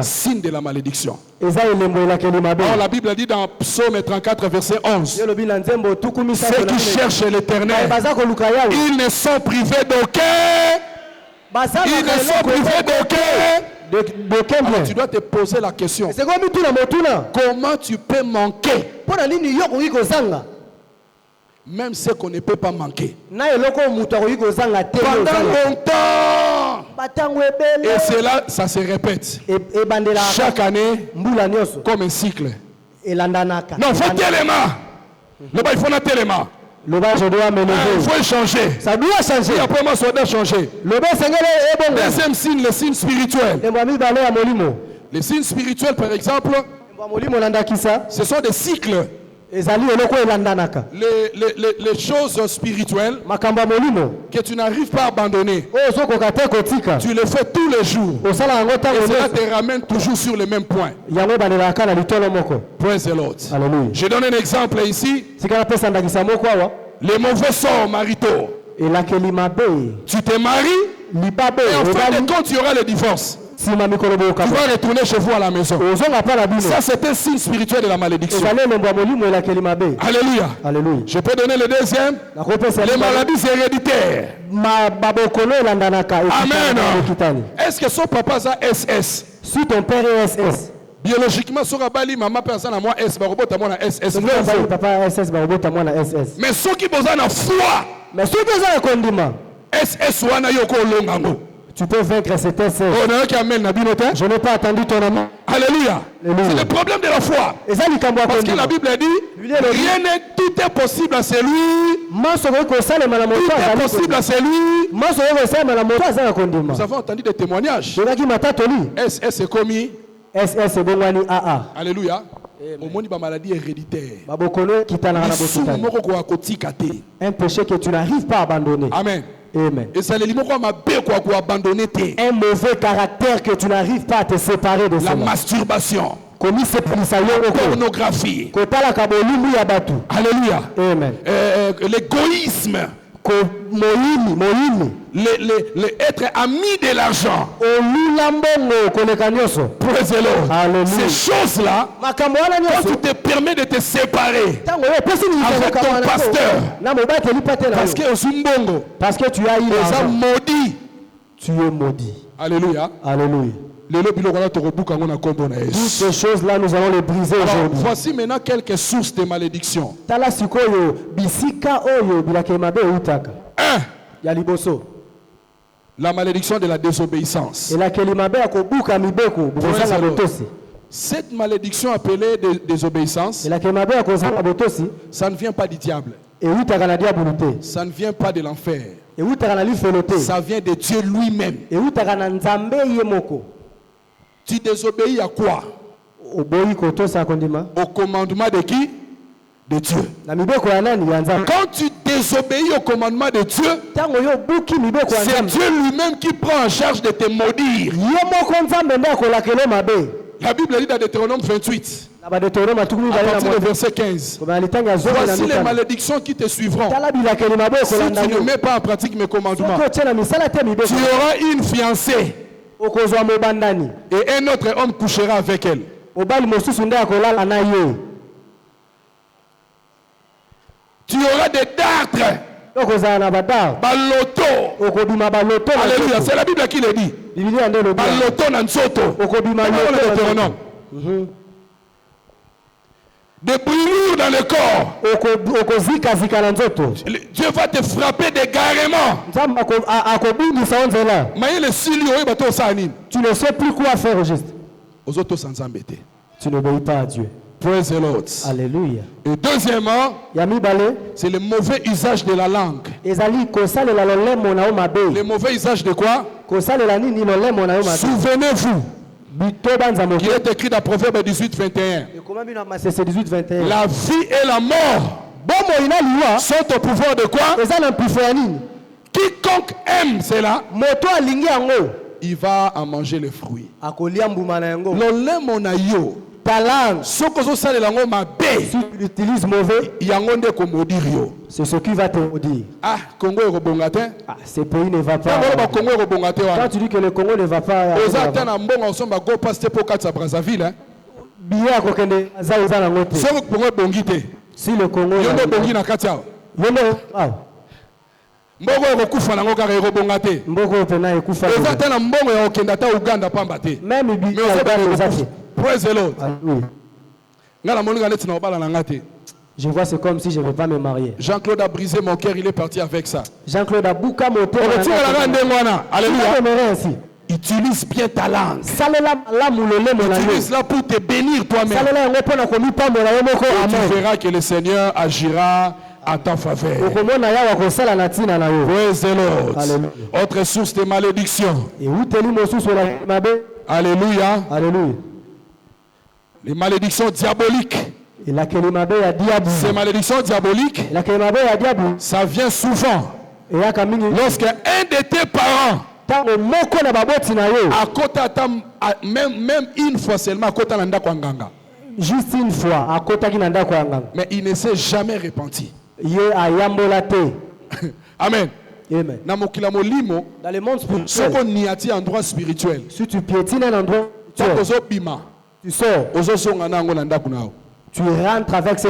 Signe de la malédiction. Alors la Bible dit dans Psaume 34 verset 11, ceux qui cherchent l'Éternel, ils ne sont privés d'aucun. Ils ne sont privés d'aucun. Alors tu dois te poser la question, comment tu peux manquer même ce qu'on ne peut pas manquer pendant longtemps? Et cela, ça se répète chaque année comme un cycle. Non, il faut tellement. Il faut tellement. Le bas, je dois me lever. Il faut changer. Ça doit changer. Et après moi, ça doit changer. Deuxième signe, le signe spirituel. Les signes spirituels, par exemple, ce sont des cycles. Les choses spirituelles que tu n'arrives pas à abandonner, tu le fais tous les jours. Et cela te ramène toujours sur le même point. Praise the Lord. Je donne un exemple ici. Les mauvais sorts maritaux. Tu te maries et en fin de compte, il y aura le divorce. Tu vas retourner chez vous à la maison. Ça, c'est un signe spirituel de la malédiction. Alléluia. Alléluia. Je peux donner le deuxième. Les maladies héréditaires. Amen. Est-ce que son papa a SS? Si ton père est SS. Biologiquement, sur Abali, maman personne à moi S, SS. Mais ceux qui besoin de foi, mais ceux qui ont un condiment, SS wana yoko longango. Tu peux vaincre cet essai. Je n'ai pas attendu ton amour. Alléluia. C'est le problème de la foi. Parce que la Bible dit, rien n'est, tout est possible à celui. Tout est possible à celui. Nous avons entendu des témoignages. C'est commis. Alléluia. Au monde de maladie héréditaire. Un péché que tu n'arrives pas à abandonner. Amen. Amen. Et ça les abandonner. Un mauvais caractère que tu n'arrives pas à te séparer de la masturbation. La pornographie. Alléluia. Amen. L'égoïsme. Être ami de l'argent. Ces choses-là, quand tu te permets de te séparer avec ton pasteur, parce que tu as eu l'argent, maudit. Tu es maudit. Alléluia. Alléluia. Toutes ces choses-là, nous allons les briser aujourd'hui. Voici maintenant quelques sources de malédiction. 1. La malédiction de la désobéissance. Cette malédiction appelée désobéissance, ça ne vient pas du diable. Ça ne vient pas de l'enfer. Ça vient de Dieu lui-même. Tu désobéis à quoi? Au commandement de qui? De Dieu. Quand tu désobéis au commandement de Dieu, c'est Dieu lui-même qui prend en charge de te maudire. La Bible dit dans Deutéronome 28, à partir du verset 15, voici les malédictions qui te suivront. Si tu ne mets pas en pratique mes commandements, tu auras une fiancée et un autre homme couchera avec elle. Tu auras des dartres. Baloto. Alléluia. C'est la Bible qui le dit. Baloto nansoto. Des brûlures dans le corps. Dieu va te frapper d'égarement. Tu ne sais plus quoi faire au juste. Tu n'obéis pas à Dieu. Praise the Lord. Alléluia. Et deuxièmement, c'est le mauvais usage de la langue. Le mauvais usage de quoi? Souvenez-vous. Qui est écrit dans Proverbe 18, 21. La vie et la mort sont au pouvoir de quoi? Quiconque aime cela, il va en manger les fruits. Ta langue, si tu l'utilises mauvais, c'est ce qui va te maudire. Ah, Congo est rebongaté. Ah, ce pays ne va pas. Quand tu dis que le Congo ne va pas. Si le Congo Praise the Lord. Je vois, c'est comme si je ne vais pas me marier. Jean-Claude a brisé mon cœur, il est parti avec ça. Jean-Claude a bouca mon cœur. Alléluia. Utilise bien ta langue. Utilise-la pour te bénir toi-même. Tu verras que le Seigneur agira à ta faveur. Praise the Lord. Autre source de malédiction. Alléluia. Alléluia. Les malédictions diaboliques. Ces malédictions diaboliques, ça vient souvent lorsque un de tes parents, à côté même une fois seulement, à côté juste une fois, mais il ne s'est jamais repenti. Amen. Amen. Dans le monde spirituel, si tu piétines un endroit spirituel, tu sors. Tu rentres avec ces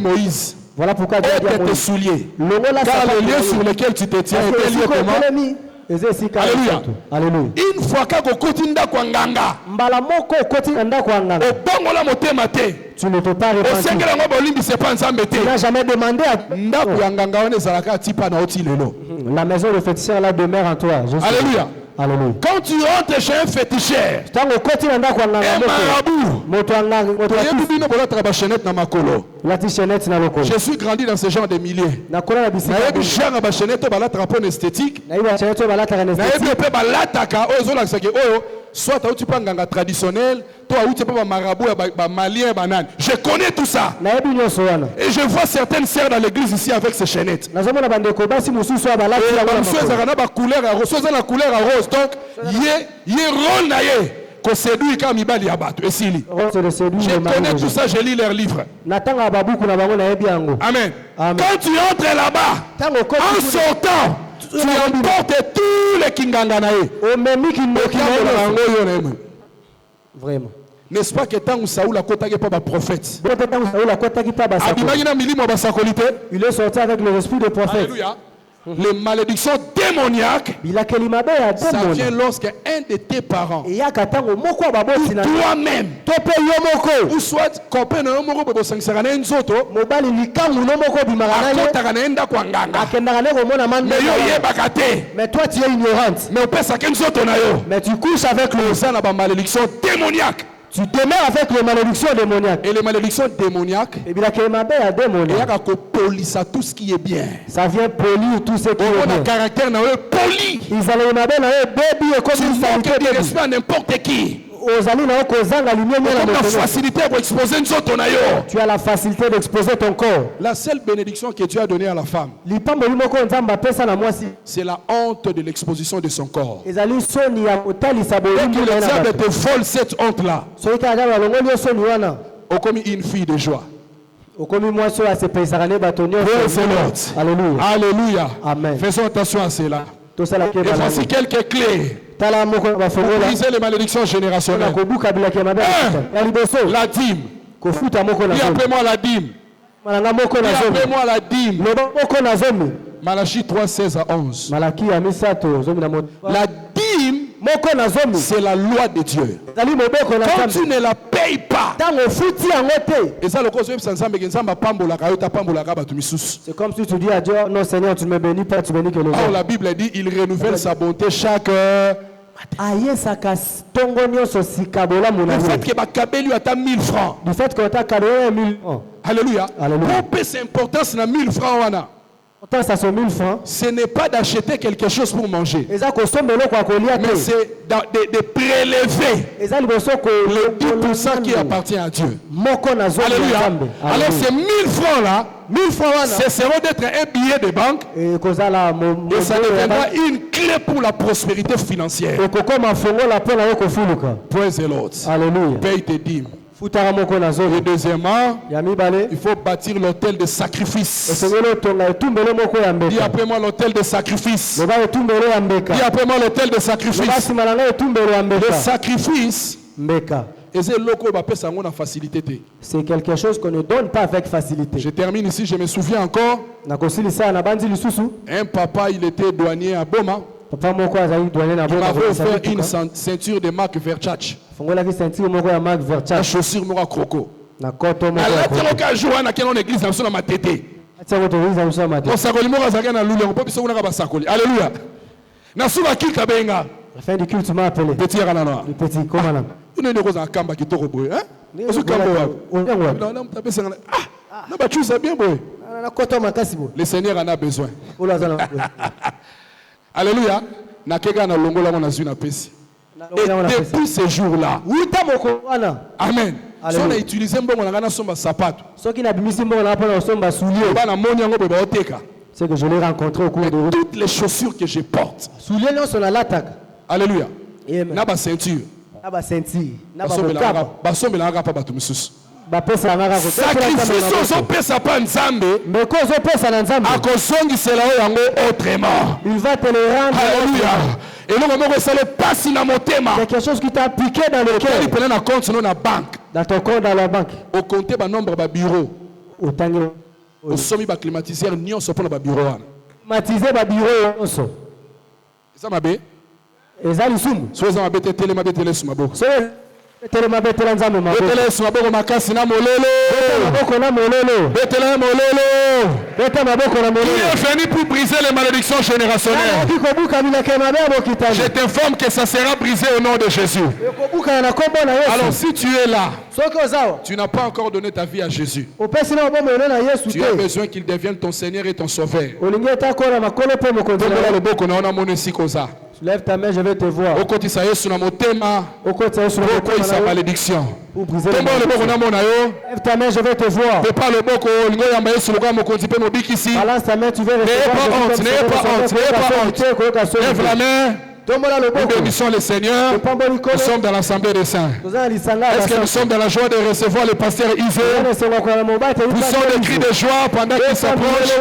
Moïse. Voilà pourquoi Dieu a tes souliers. Car le lieu sur lequel tu te tiens est lieu comment? Alléluia. Alléluia. Une fois que tu ne peux pas répondre. Tu n'as jamais demandé à... La maison de féticheur là demeure en toi. Alléluia. Alléluia. Quand tu rentres chez un féticheur, un marabout, je suis grandi dans ce genre de milieu. Soit tu peux un traditionnel, toi tu peux un marabout, un malien, banane. Je connais tout ça. Et je vois certaines sœurs dans l'église ici avec ces chaînettes. La couleur rose. Donc, il y a rôle naïe. Je connais tout ça, je lis leurs livres. Amen. Quand tu entres là-bas, en sortant, tu emportes tous les kinganganaï. Vraiment. N'est-ce pas que tant que Saoul a contacté pas prophète? Il est sorti avec le esprit de prophète. Alléluia. Les malédictions démoniaques, ça vient lorsque un de tes parents, toi-même, ou soit copain de mais toi tu es ignorante. Mais tu couches avec le malédiction démoniaque. Tu demeures avec les malédictions démoniaques. Et les malédictions démoniaques, tout ce qui est bien. Ça vient polir tout ce qui est bien. Caractère poli. Ils allaient à n'importe qui. La facilité pour exposer tu as la facilité d'exposer ton corps. La seule bénédiction que Dieu a donnée à la femme, c'est la honte de l'exposition de son corps. Et que le diable te vole cette honte-là, au comme une fille de joie. Alléluia. Alléluia. Amen. Faisons attention à cela. Et voici quelques clés pour briser les malédictions générationnelles. La dîme. Dis appelez-moi la dîme. Appelez-moi la dîme. Malachie 3, 16 à 11. La dîme, c'est la loi de Dieu. Quand tu ne la payes pas, c'est comme si tu dis à Dieu, non Seigneur, tu ne me bénis pas, tu bénis que le Or, la Bible dit, il renouvelle sa bonté chaque... Le fait que lui a 1000 francs. Du fait qu'on t'a cadeau 1000 francs. Alléluia. Pour c'est importance na 1000 francs wana. Ça sont 1000 francs. Ce n'est pas d'acheter quelque chose pour manger. Mais c'est de prélever le 10% qui appartient à Dieu. Alléluia. Alors ces 1000 francs là, ce sera d'être un billet de banque et ça deviendra une clé pour la prospérité financière. Praise the Lord. Alléluia. Paye tes dîmes. Et deuxièmement, il faut bâtir l'autel de sacrifice. Dis appelez-moi l'autel de sacrifice. Dis appelez-moi l'autel de sacrifice. Le sacrifice, c'est quelque chose qu'on ne donne pas avec facilité. Je termine ici, je me souviens encore. Un papa, il était douanier à Boma. Il m'avait offert une ceinture de marque Versace. La chaussure Mora Croco. Alléluia. La fin du culte m'a appelé. Petit le petit comment le Seigneur en a besoin. Alléluia. Et depuis ce jour-là, amen. Si on a utilisé c'est que je l'ai rencontré au cours de route. Toutes les chaussures que je porte. Alléluia. Naba ceinture. Sacrifice aux pesa pas nzambe. Autrement. Il va te le rendre. Alléluia. Et quelque chose qui t'a piqué dans le cœur. Dans ton compte dans la banque. Au compter le nombre de bureaux. Au tango. Au sommet climatiseur nyonso pour le bureau. Climatisé ba bureau nyonso. Ça m'a bé. Ezali sumu. Soit ça m'a bé télé m'a bé télé suma bo. venu pour briser les malédictions générationnelles. Je t'informe que ça sera brisé au nom de Jésus. Alors si tu es là, tu n'as pas encore donné ta vie à Jésus. Tu as besoin qu'il devienne ton Seigneur et ton Sauveur. Lève ta main, je vais te voir. Sa malédiction. Lève ta main, je vais te voir. Balance ta main, tu vais recevoir. Lève la main. Nous bénissons le Seigneur. Nous sommes dans l'Assemblée des Saints. Est-ce que nous sommes dans la joie de recevoir le pasteur Isé? Poussons des cris de joie pendant qu'il s'approche.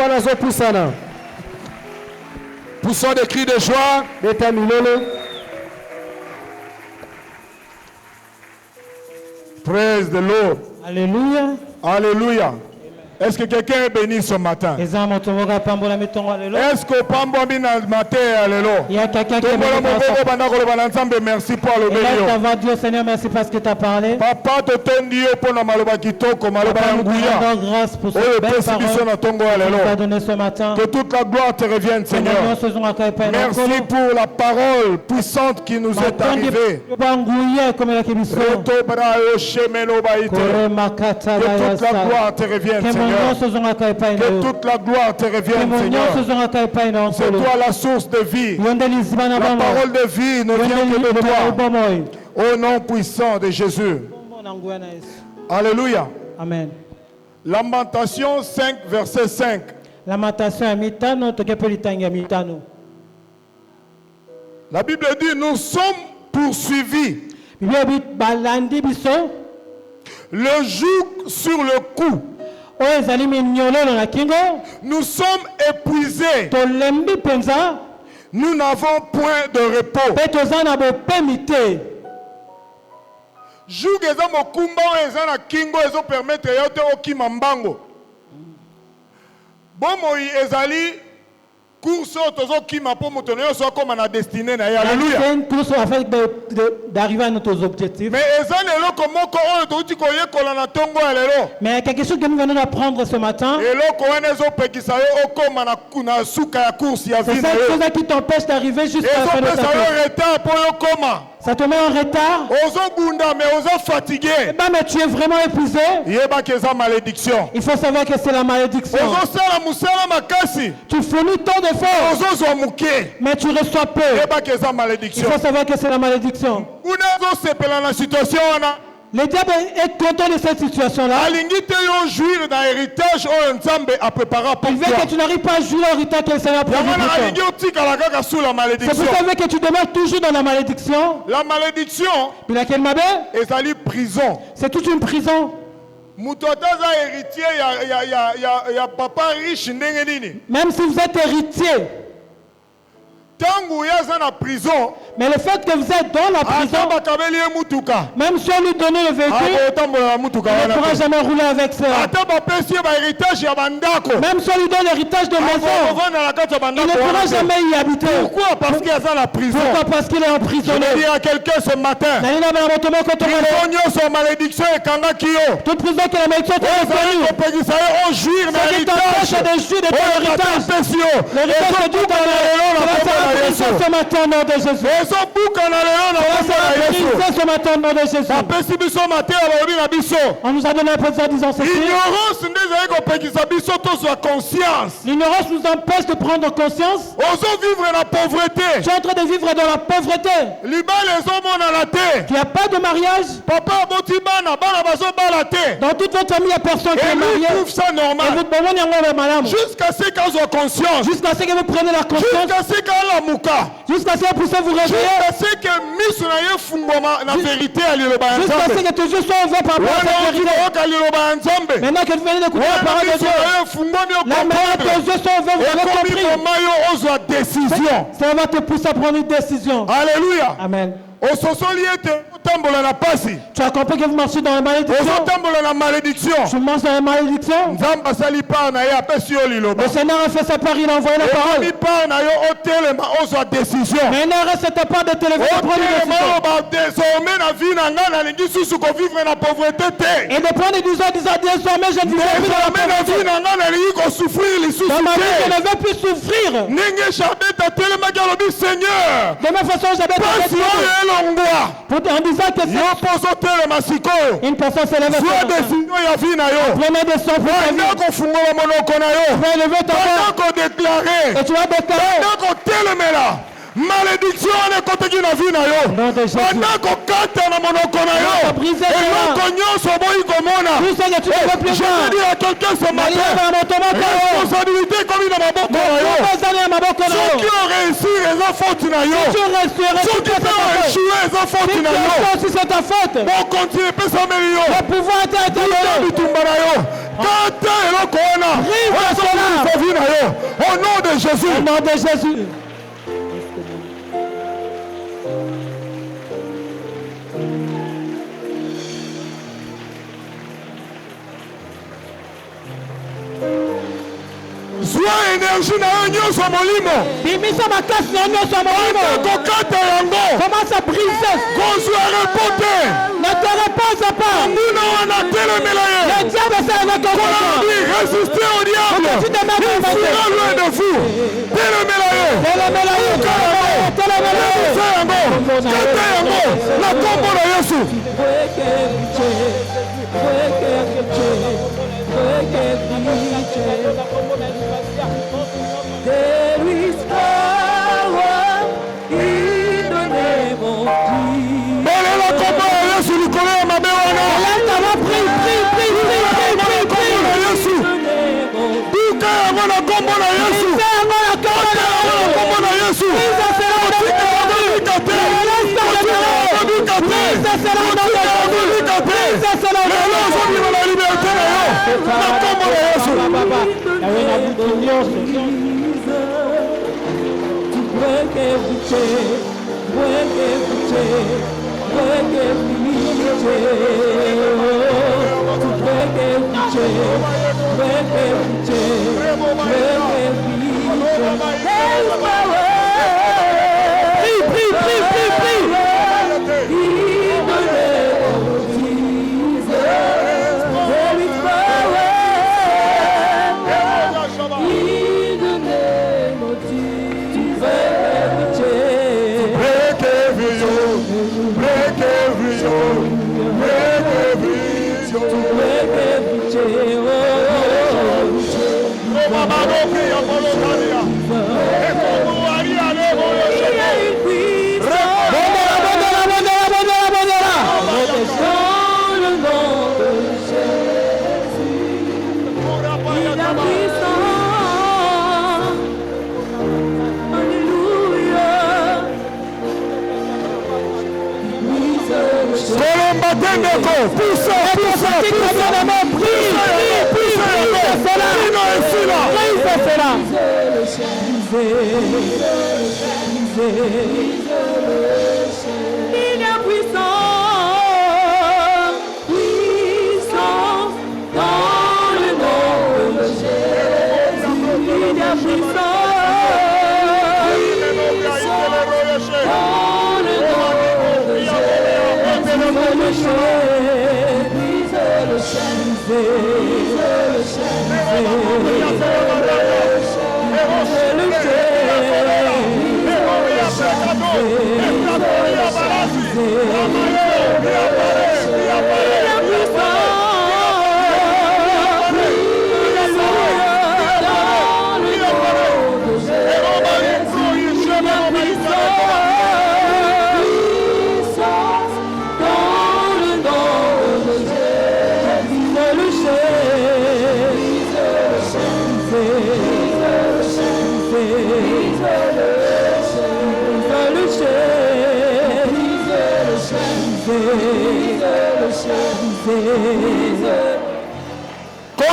Poussons des cris de joie. Praise the Lord. Alléluia. Alléluia. Est-ce que quelqu'un est béni ce matin? Est-ce que Pambo Mina matin alléluia? Il y a quelqu'un qui est béni. Merci pour le meilleur. Dieu Seigneur, merci parce que tu as parlé. Papa te tondi pour na maloba kitoko maloba nguya. Grâce pour cette belle parole que tu as donné ce matin. Que toute la gloire te revienne, Seigneur. Merci pour la parole puissante qui nous est arrivée. Que toute la gloire te revienne, Seigneur. Que toute la gloire te revienne, Seigneur. C'est toi la source de vie. La parole de vie ne vient que de toi. Au nom puissant de Jésus. Alléluia. Amen. Lamentation 5, verset 5. Lamentation à mitano, tokepolitanga mitano. La Bible dit, nous sommes poursuivis. Le joug sur le cou. Nous sommes épuisés. Nous n'avons point de repos. Joug eza mokumba eza na kingo ezo permettre yote okima mbango. Bomoi ezali course tozo kima po moto nyo so comme na destinée na. Alléluia. C'est une course afin d'arriver à nos objectifs. Mais ezali eloko moko oyo touti koyekola na tongo lelo. Mais quelque chose que nous venons d'apprendre ce matin. Eloko wana ezo pekisa yo okoma na kuna suka ya course ya vie. C'est cette chose qui t'empêche d'arriver jusqu'à la fin de ta course. Retard po yo koma. Ça te met en retard. Fatigué. Mais tu es vraiment épuisé. Il faut savoir que c'est la malédiction. Tu fournis tant d'efforts. Mais tu reçois peu. Il faut savoir que c'est la malédiction. Le diable est content de cette situation-là. Il veut que tu n'arrives pas à jouir l'héritage que le Seigneur a prévu pour toi. C'est pour ça que tu demeures toujours dans la malédiction. La malédiction, c'est toute une prison. Même si vous êtes héritier, mais le fait que vous êtes dans la prison, même si on lui donnait le véhicule, il ne pourra jamais rouler avec ça. Même si on lui donne l'héritage de maison, il ne pourra jamais y habiter. Pourquoi? Parce qu'il est dans la prison. Pourquoi? Parce qu'il est emprisonné. Je dis à quelqu'un ce matin, malédiction et toute prison que la malédiction est connue, c'est qui t'empêche de jouir de ton héritage. L'héritage de Dieu ce matin au nom de Jésus. Ce matin au nom de Jésus. On nous a donné un peu de ça disant ceci. L'ignorance nous empêche de prendre conscience. Tu es en train de vivre dans la pauvreté. Il n'y a pas de mariage. Dans toute votre famille, il n'y a personne qui est marié. Jusqu'à ce qu'elle soit conscience. Jusqu'à ce que vous preniez la conscience. Jusqu'à ce que vous puissiez vous réveiller. Jusqu'à ce que tes yeux soient ouverts par rapport à cette vérité. Maintenant que vous venez d'écouter la parole de Dieu, là maintenant tes yeux sont ouverts, vous avez compris. Ça va te pousser à prendre une décision. Alléluia. Amen. Tu as compris que vous marchez dans la malédiction. Tu marches dans la malédiction. Le Seigneur a fait sa part, il a envoyé la parole. Maintenant, reste ta part de te lever et prendre une décision. Et de prendre une décision disant désormais je ne veux plus dans la pauvreté. Dans ma vie je ne veux plus souffrir. De ma façon j'avais en disant que une personne se lève prenez des sons pour ta vie. Tu vas lever ta main et tu vas déclarer malédiction ne continue na vie na yo. Pendant qu'on cante na monoko na yo. Et l'on nyonso boyi komona. Je veux dire à quelqu'un ce matin. Responsabilité comme dans maboko na yo. Ceux qui ont réussi les enfants na yo. Ceux qui ont échoué les enfants na yo. Bon continue pas s'améliorer. Le pouvoir est éternel. Cante et l'on kona. Au nom de Jésus. Au nom de Jésus. Sois énergie na nyonso molimo. Bimisa makasi na nyonso molimo. Kokata yango. Commence à briser. Construire reporter. Ne te repose pas. Muna wana telemela ye. Le diable c'est avec toi. Résister au diable. Il sera loin de vous. Telemela ye. Telemela ye. Telemela ye. Kata yango. La kombo na Yesu. There is power in the name of Jesus. Belela kombo ya Yesu likolo ya mabe wana. Yesu. Duka yango na kombo na Yesu. Kombo na Yesu. Break every chain, break every chain, break every chain. To break every chain, break every chain, break every chain. There is power. Please. In the name of Jesus, there is power. In the name of Jesus, break every chain. Break every yoke. Break every yoke. Break every chain.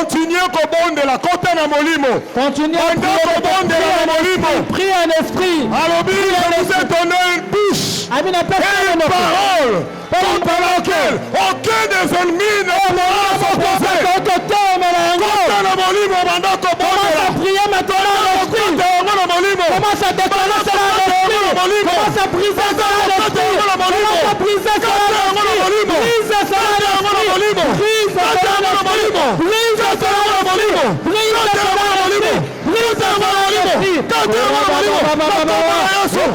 Continuez à kobondela kota na molimo. Continuez à prier en esprit. Alobi, je vous ai donné une bouche et une parole contre laquelle aucun des ennemis ne pourra s'opposer. Kota na molimo banda kobondela. Priez maintenant en esprit. Commence à déclarer cela en esprit. Commence à briser cela en esprit. Commence à briser cela en esprit. Brise cela en esprit. Brise cela en esprit. Brise cela en esprit. Brise cela en esprit. Brise cela en esprit.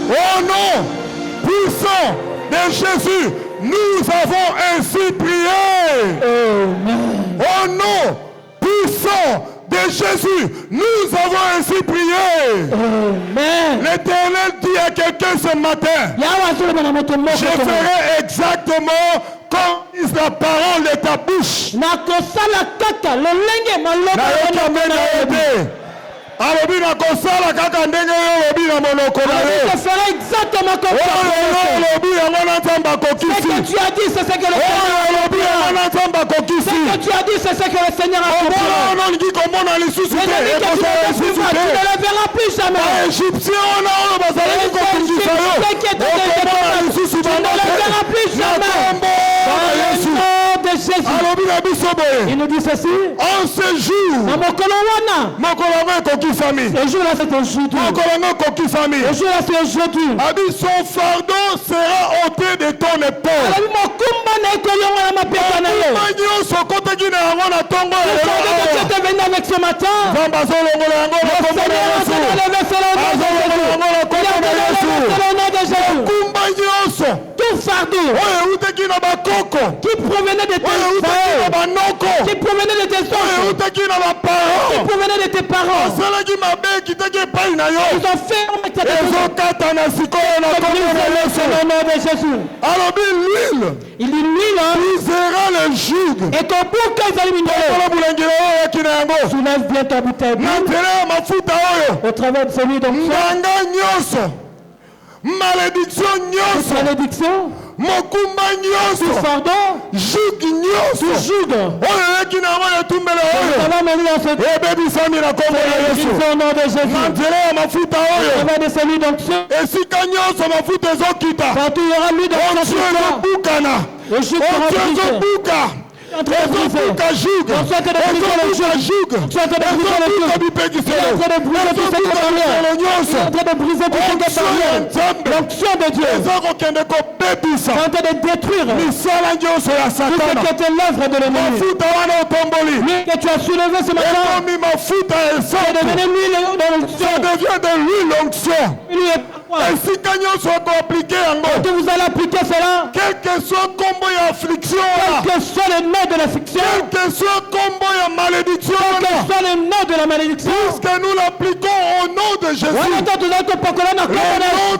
Au nom puissant de Jésus, nous avons ainsi prié. Au nom puissant de Jésus, nous avons ainsi prié. L'Éternel dit à quelqu'un ce matin, je ferai exactement comme la parole de ta bouche. Alobi na kosala kaka ndenge yo lobi na monoko na ye. Je ferai exactement comme ça. Lobi yango na nzamba kokisi. Ce que tu as dit, c'est ce que le Seigneur a lobi yango na nzamba kokisi. Ce que tu as dit, c'est ce que le Seigneur a accompli. On ngi komona lisusu te. Tu ne le verras plus jamais. Égyptien on a bazali ko kundisa yo. Tu ne le verras plus jamais. Il nous dit ceci. En ce jour, ce jour-là c'est aujourd'hui. Ce jour-là c'est aujourd'hui. Son fardeau sera ôté de ton épaule. Avec ce matin, tout fardeau qui provenait de tes parents, qui provenait de tes oncles, qui provenait de tes parents, ils ont fait au nom de Jésus. Il dit l'huile brisera le joug et ton bouquet est éliminé. Soulève bien ta bouteille au travers de celui d'onction. Malédiction mokumba nyonso pardon joug nyonso ebebisami na kombo ya Yesu na nzela ya mafuta oyo esika nyonso mafuta ezokita onction ezobukana onction ezobuka ezobuka joug ezobuka joug l'onction de Dieu est en train de détruire tout ce qui était l'œuvre de l'ennemi. L'huile que tu as soulevé ce matin, c'est devenu l'huile de l'onction. Ça devient de l'huile l'onction. Quand vous allez appliquer cela, quel que soit combo et affliction, quel que soit le nom de l'affliction, quel que soit combo et malédiction, quel que soit le nom de la malédiction, puisque nous l'appliquons au nom de Jésus, le nom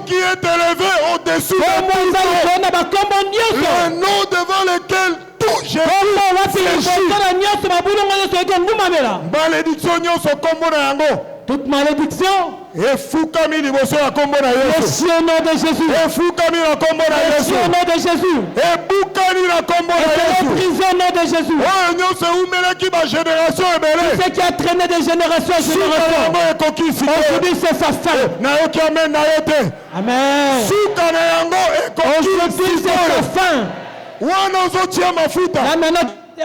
qui est élevé au-dessus de tout, le nom devant lequel tout Jésus malédiction nyonso kombo na yango. Toute malédiction, efukami liboso ya kombo na Yesu. Merci au nom de Jésus. Efukami na kombo na Yesu. Merci au nom de Jésus. Ebukani na kombo na Yesu. Brisé au nom de Jésus. Oyo nyonso umelaki ba génération ebele. Ce qui a traîné de génération en génération. Aujourd'hui c'est sa fin. Nayoki amen na yote. Amen. Suka na yango aujourd'hui c'est sa fin. Wana ozotia mafuta. Là maintenant le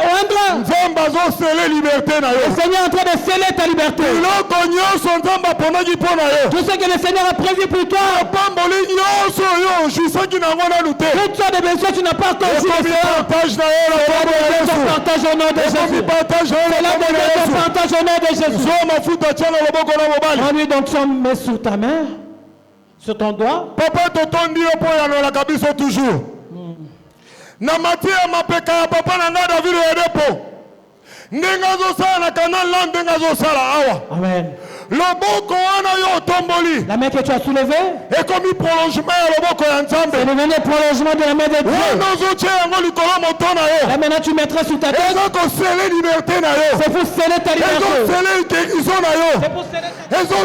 Seigneur est en train de sceller ta liberté. Tout ce que le Seigneur a prévu pour toi, toutes sortes de besoins tu n'as pas encore vu. Partage au nom de Jésus. Partage au nom de Jésus. Prends-lui donc son main sur ta main, sur ton doigt. Papa totondi yo po ya la kabiso toujours. Na matia mapeka ya papa na nga David Edepo. Ndenga zo sala na kanal la ndenga zo sala awa. Amen. Loboko wana yo tomboli. La main que tu as soulevée est comme un prolongement ya loboko ya Nzambe. C'est devenu un prolongement de la main de Dieu. Wana zo tia yango likolo moto na yo. Là maintenant tu mettras sur ta tête. Eza ko sceller liberté na yo. C'est pour sceller ta liberté. Eza sceller guérison na yo. C'est pour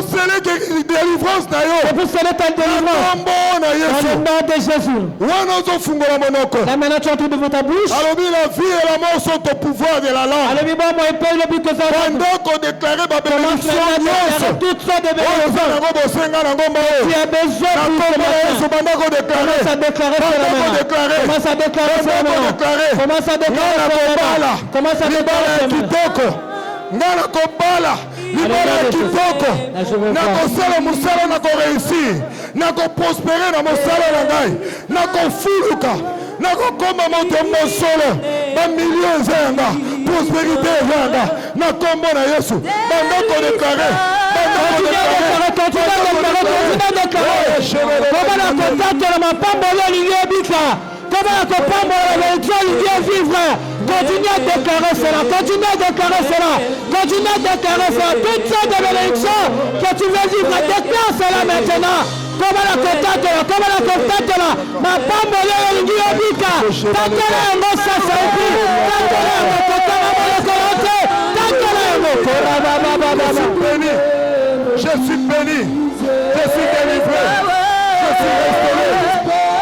sceller ta délivrance na yo. C'est pour sceller ta délivrance. Dans le nom de Jésus. Wana zo fungola monoko. Là maintenant tu entres devant ta bouche. Alobi la vie et la mort sont au pouvoir de la langue. Alobi bon moi paye le but que ça. Pendant qu'on déclarait ma bénédiction. Toutes sortes de bénédictions. Tu as besoin de commence à déclarer commence à déclarer commence à déclarer commence à déclarer ngana kobala libala kitoko nakosala mosala nakoreusir nakoprospere na mosala na ngai nakofuluka nakokoma moto mosolo bamilio eza yanga prosperité eza yanga na kombo na Yesu banda kodeklare continue à déclarer cela, continue à déclarer cela, continue à déclarer cela, toutes sortes de bénédictions que tu veux vivre, déclare cela maintenant. Comme la contate là, comme la contate là, ma femme est en Guillaume, t'attends un mot, ça c'est écrit, t'attends un mot, je suis béni, je suis délivré, je suis restauré,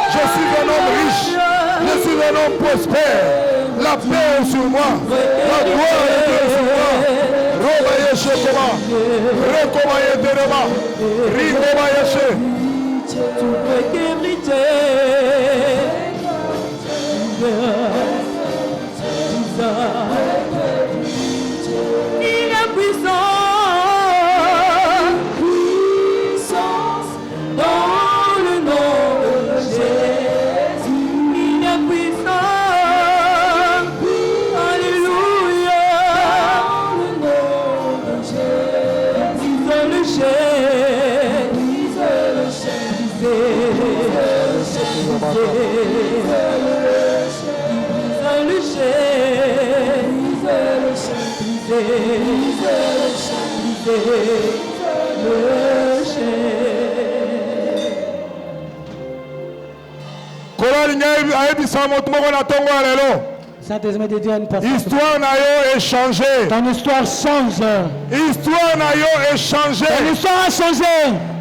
je suis un homme riche, je suis un homme prospère, la paix est sur moi, la gloire est sur moi. Roba yeshe koma, rekoma yeterema, rigoma yeshe. Tu peux guériter. Il est puissant, puissance dans le nom de Jésus. Il est puissant, alléluia, dans le nom de Jésus. Brise le chêne, brise le chêne, brise le chêne. Histoire n'a yo échangé. Ton histoire change. Histoire n'a yo échangé. Ton histoire a changé.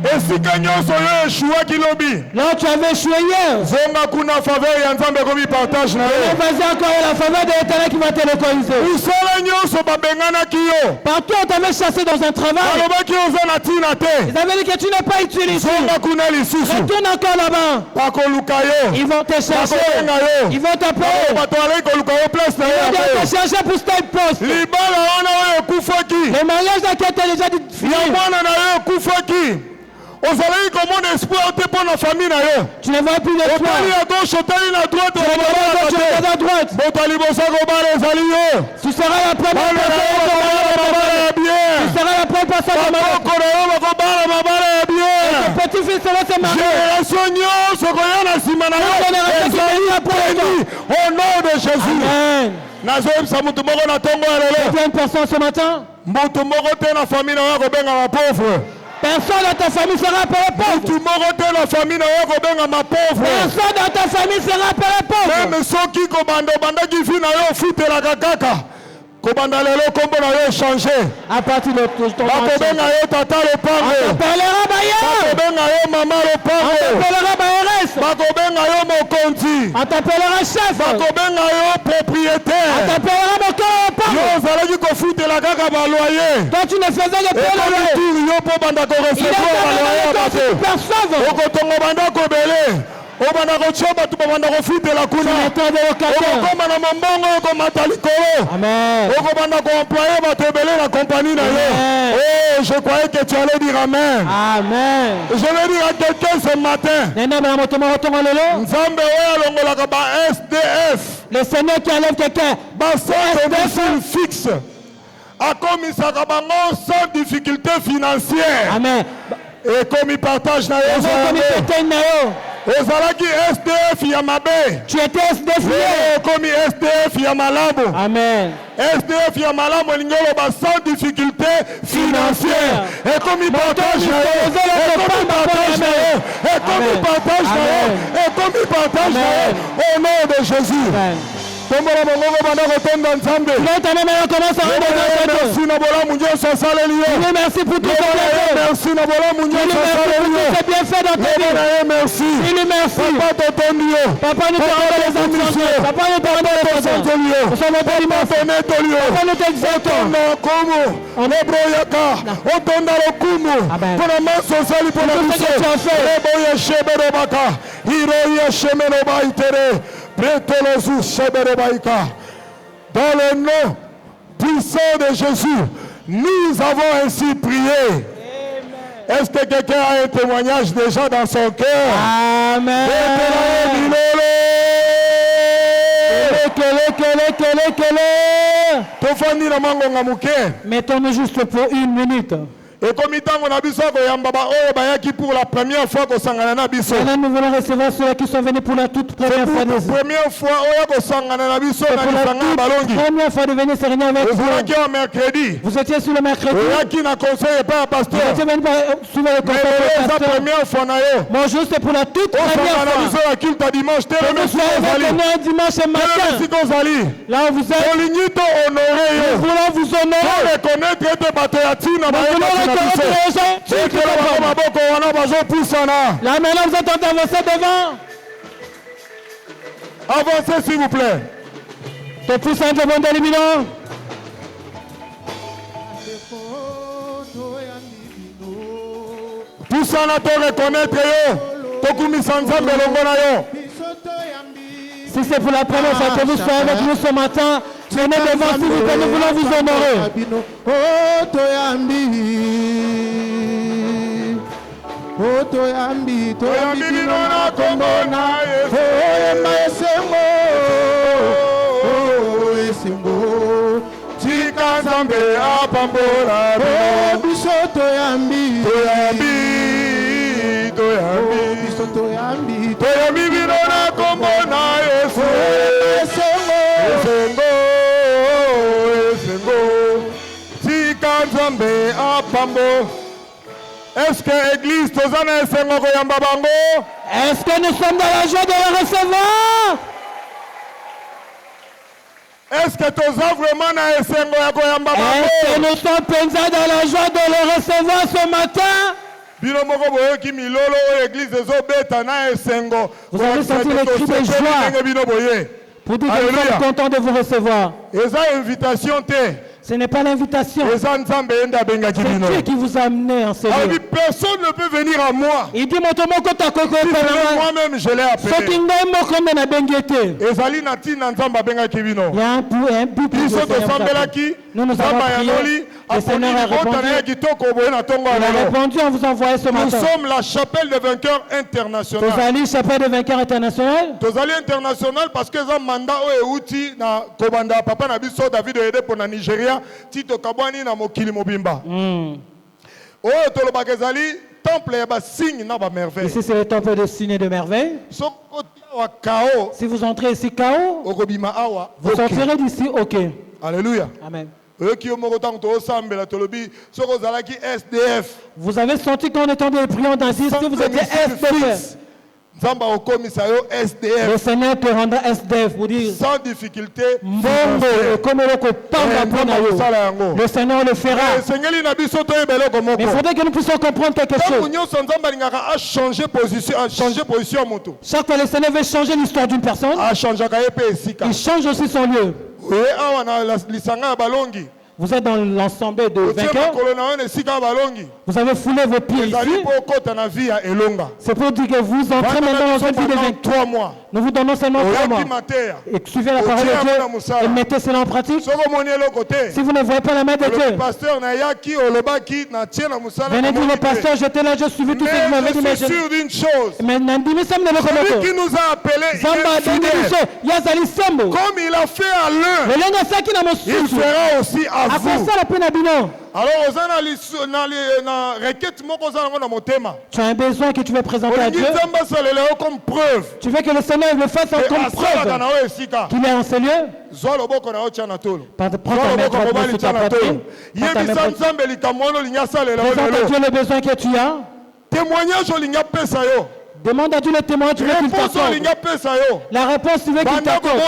Et si kanyo soyo échoua kilobi. Là tu avais échoué hier. Zonga kuna faveur ya Nzambe komi partage na yo. Vas-y encore la faveur de l'Éternel qui va te localiser. Usala nyonso babengana kiyo. Partout on t'avait chassé dans un travail. Alobaki ozana tina te. Ils avaient dit que tu n'es pas utilisé. Zonga kuna lisusu. Retourne encore là-bas. Bakoluka yo. Ils vont te chercher. Ils vont t'appeler. Batwale koluka yo place na yo. Ils vont te chercher pour ce poste. Libala wana oyo kufaki. Le mariage là qui était déjà dit. Ya mwana na yo kufaki. Ozalaki komona espoir te pour la famille na yo. Tu ne vois plus d'espoir. Otali à gauche, otali à droite. Tu regardes à droite. Botali bosango bale ezali yo. Tu seras la première personne. Tu seras la première personne. Ton petit-fils va se marier. Génération nyonso koyana sima na yo. Ezali béni au nom de Jésus. Amen. Nazoyebisa mutu moko na tongo ya lelo. Il y a une personne ce matin. Mutu moko te na famille na yo kobenga ma pauvre. Personne dans ta famille sera appelé pauvre. Mutu moko te na famille na yo kobenga ma pauvre. Personne dans ta famille sera appelé pauvre. Même soki kobanda bandaki fi na yo futelaka kaka. Kobanda lelo kombo na yo changer. À partir de ton bakobenga yo tata lopango. on t'appellera Bayard. Bakobenga yo mama lopango. On t'appellera Bayerès. Bakobenga yo mokonzi. On t'appellera chef. Bakobenga yo propriétaire. On t'appellera mokonzi. Yo ozalaki kofutela kaka baloyer. Toi tu ne faisais que payer le loyer. Yo po banda ko recevoir baloyer bato. Okotongo banda ko belé. Obanda ko choba tu banda ko futela kuna. Okoma na mombongo okomata likolo. Amen. Okobanda ko employer bato belé na compagnie na yo. Oh, je croyais que tu allais dire amen. Amen. Je vais dire à quelqu'un ce matin. Nzambe oya longolaka ba SDF. Le Seigneur qui enlève quelqu'un. Domicile fixe. Akomisaka bango sans difficulté financière. Amen. Et comme il partage na yo. Ozalaki SDF ya mabe. Tu étais SDF. Comme SDF ya malamu. Amen. SDF ya malamu lingolo ba sans difficulté financière. Et comme il partage na yo. Et comme il partage na yo. Et comme il partage na yo. Et comme il partage na yo. Au nom de Jésus. Amen. Tombola mongo banda kotonda nzambe. Merci na bola munyo sasale liyo. Merci pour tout ce merci na bola munyo sasale liyo. C'est bien fait dans ta vie. Merci. Merci. Papa totondi yo. Papa nous parle les enfants. Papa nous parle les enfants. Nous sommes au Papa nous t'exaltons. Komo. Onebro yaka. Otonda lokumu. Pona maso sali pona biso. Ebo ya shebero baka. Hiro ya shemero baitere. Dans le nom puissant de Jésus, nous avons ainsi prié. Est-ce que quelqu'un a un témoignage déjà dans son cœur? Amen. Mettons-nous juste pour 1 minute. Et comme il on a besoin de pour la première fois que maintenant nous voulons recevoir ceux qui sont venus pour la toute première fois. La première fois première fois de venir se réunir avec vous. Mercredi. Vous étiez sur le mercredi. Vous étiez venu suivre le conseil du pasteur. Moi juste pour la toute première fois. Vous venez un dimanche matin. Là où vous êtes. Nous voulons vous honorer. Là maintenant vous êtes avancé devant. Avancez s'il vous plaît. Te pousse un devant d'éliminant. Tous en attendent reconnaître yo. Tokumi Sanzambe Longona yo. Si c'est pour la première fois que vous soyez avec nous ce matin, venez devant s'il vous plaît, nous voulons vous honorer. Oh Toyambi, oh Toyambi, Toyambi binona kombona, oh Esengo, oh Esengo, Chika Zambe apambola, oh Biso Toyambi, Toyambi, Toyambi, Biso Toyambi, Toyambi binona kombona, Esengo, Esengo, Esengo, Chika Zambe apambo. Est-ce que l'église tozana esengo koyamba bango? Est-ce que nous sommes dans la joie de le recevoir? Est-ce que toza vraiment na esengo ya koyamba bango? Est-ce que nous sommes pensés dans la joie de le recevoir ce matin? Bino moko boyoki milolo l'église ezobeta na esengo. Vous avez senti le cri de joie pour dire que nous sommes contents de vous recevoir. Eza invitation te. Ce n'est pas l'invitation. C'est Dieu qui vous a amené en ce lieu. Personne ne peut venir à moi. Il dit moi-même je l'ai appelé. Il y a un but nous avons prié. Le Seigneur a répondu. Il a répondu en vous envoyant ce matin. Nous sommes la chapelle des vainqueurs internationale. Tozali chapelle des vainqueurs internationale. Tozali international parce que ça mandat outi na kobanda papa na biso David Oyede pour na Nigeria. Tito Kabwani na mokili mobimba. Oyo tolobaka ezali Ici, c'est le temple de signes et de merveilles. Si vous entrez ici, KO, vous sortirez d'ici, ok. Alléluia. Amen. Vous avez senti qu'on entendait les prières ainsi, si vous étiez SDF. Le Seigneur te rendra SDF pour dire sans difficulté. Le Seigneur le fera. Mais il faudrait que nous puissions comprendre quelque chose. Chaque fois le Seigneur veut changer l'histoire d'une personne, il change aussi son lieu. Vous êtes dans l'ensemble de vainqueurs. Vous avez foulé vos pieds ici. C'est pour dire que vous entrez maintenant dans une vie de vainqueur. Nous vous donnons seulement 3 mois. Et suivez la parole de Dieu et mettez cela en pratique. Si vous ne voyez pas la main de Dieu, venez dire le pasteur, j'étais là, je suivi tout ce que vous m'avez dit. Mais celui qui nous a appelés, comme il a fait à l'un, il fera aussi à vous. Alors, tu as un besoin que tu veux présenter à Dieu. Comme preuve. Tu veux que le Seigneur le fasse comme preuve qu'il est en ces lieux. Prends ta main droite sur ta poitrine. Présente à Dieu le besoin que tu as. Témoignage. Demande à Dieu le témoin, tu veux qu'il t'accorde. La réponse, tu veux qu'il t'accorde.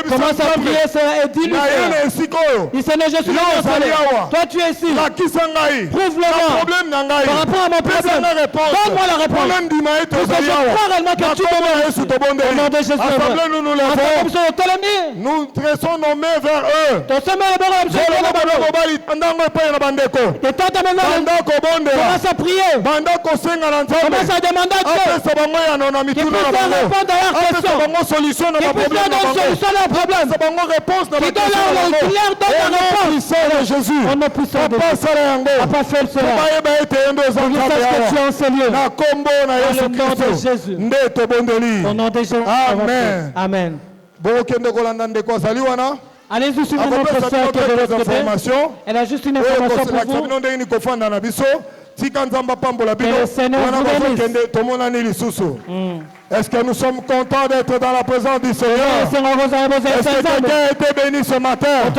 Commence à prier, et dis-lui. Il Seigneur, je suis là. Toi, tu es ici. Prouve-le-moi. Par rapport à mon problème, donne-moi la réponse. Parce que je crois réellement que tu demandes. Au nom de Jésus. Nous dressons nos mains vers eux. Commence à prier. Commence à demander à Dieu. Qui puisse répondre à leur question. Qui puisse donner une solution à leur problème. Qui donne la réponse. De Jésus. On ne puisse pas faire cela. Pour que sache que tu es en ces lieux. Au nom de Jésus. Au nom de Jésus. Amen. Amen. Allez-y sur notre soeur qui est de l'autre côté. Elle a juste une information pour vous. Est-ce que nous sommes contents d'être dans la présence du Seigneur? Est-ce que quelqu'un a été béni ce matin?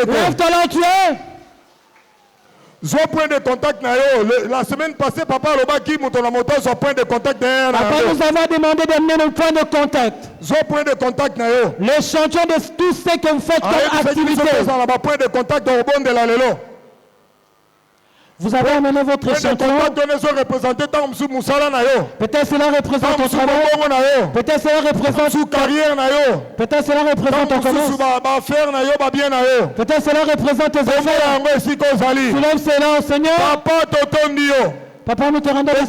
Lève-toi là où tu es. Point de contact. La semaine passée, papa point de contact. Papa nous avait demandé d'amener nos points de contact. Point de contact. L'échantillon de tout ce que vous faites comme activité. Point de contact au bon de la Lelo. Vous avez amené votre échantillon. Peut-être cela représente ton travail. Peut-être cela représente sous carrière. Peut-être cela représente ton commerce. Peut-être cela représente tes affaires. Soulève cela au Seigneur. Papa, nous te rendons grâce.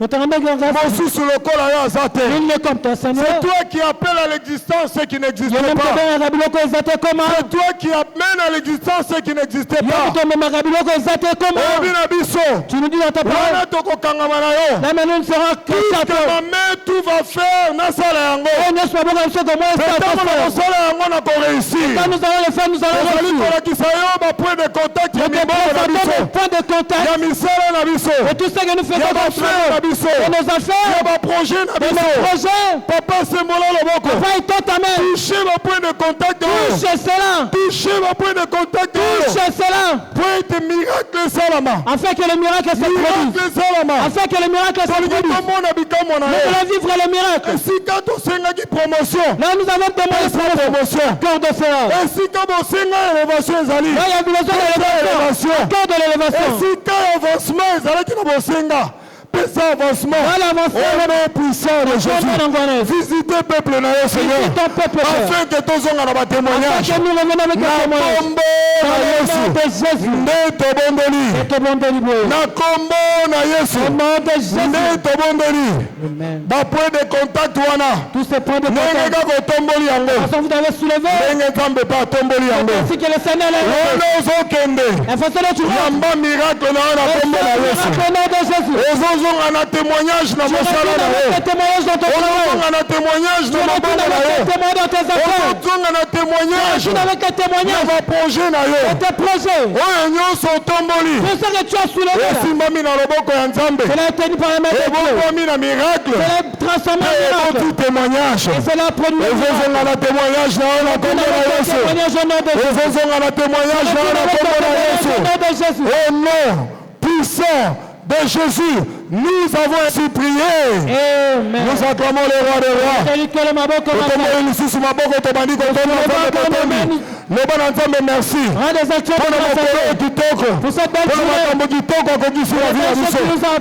Nous te rendons grâce. Il est comme toi, Seigneur. C'est toi qui appelles à l'existence ce qui n'existe pas. C'est toi qui amènes à l'existence ce qui n'existait pas. Tu nous dis dans ta parole. Là maintenant nous serons que ma main tout va faire. Quand nous allons le faire, nous allons réussir. Point de contact. Et tout ce que nous faisons dans nos affaires, dans nos projets, papa, c'est mon papa, il tend ta main. Touchez mon point de contact. Touche cela. Touchez mon point de contact. Touche cela. Point de miracle, Salama. Afin que le miracle se produise. Afin que le miracle se produise. Nous allons vivre le miracle. Là, nous avons demandé promotion. Cœur de cela. Là, il y a besoin d'élévation. Cœur de l'élévation. Avancement. Au nom puissant de Jésus. Visitez le peuple, Seigneur. Afin que tous on a témoignage. Tous ces points de contact. Vous avez soulevé. Ainsi que le Seigneur est. La façon dont tu vois. Miracle au nom de Jésus. Un témoignage dans mon salon. témoignage dans ton témoignage dans mon tes affaires. Tu agis avec tes témoignages. Tes projets. Tout ça que tu as soulevé. Cela est tenu par la main de Dieu. Cela est transformé en miracle. témoignage. Et cela produit témoignage au nom puissant de Jésus, nous avons ainsi prié. Amen. Nous acclamons le roi des rois. Merci.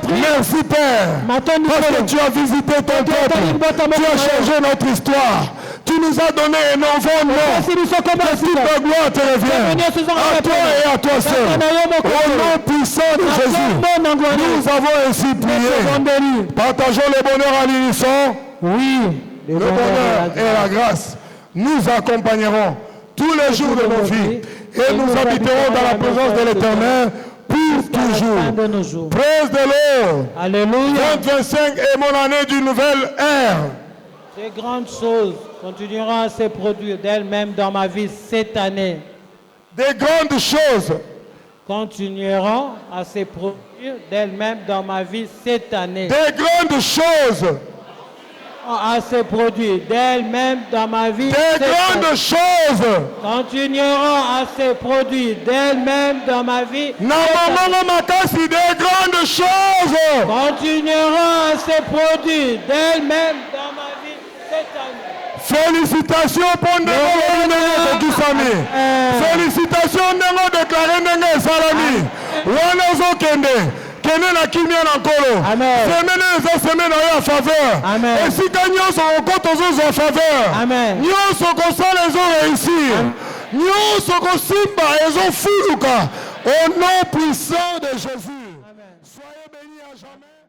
Merci Père. Parce que tu as visité ton peuple. Tu as changé notre histoire. Tu nous as donné un nouveau nom. Que toute la gloire te revienne. À toi et à toi seul. Au nom puissant de Jésus, nous avons ainsi prié. Partageons le bonheur à l'unisson. Oui. Le bonheur et la grâce nous accompagneront tous les jours de nos vies et nous habiterons dans la présence de l'Éternel pour toujours. Praise the Lord. Alléluia. 2025 est mon année d'une nouvelle ère. Ces grandes choses continueront à se produire d'elles-mêmes dans ma vie cette année. Des grandes choses continueront à se produire d'elles-mêmes dans ma vie cette année. Des grandes choses à se produire d'elles-mêmes dans ma vie. Des grandes choses continueront à se produire d'elles-mêmes dans ma vie. Des grandes choses continueront à se produire d'elles-mêmes dans ma vie cette année. Félicitations pour nous. Félicitations Nengo déclaré Nengo Salami. Wanazo Kende. Kene na kimia na nkolo. Semaine eza semaine ya faveur. Et si gagnons son compte aux en faveur. Nous sommes les ont réussi. Nous sommes simba et ont fuluka. Au nom puissant de Jésus. Soyez bénis à jamais.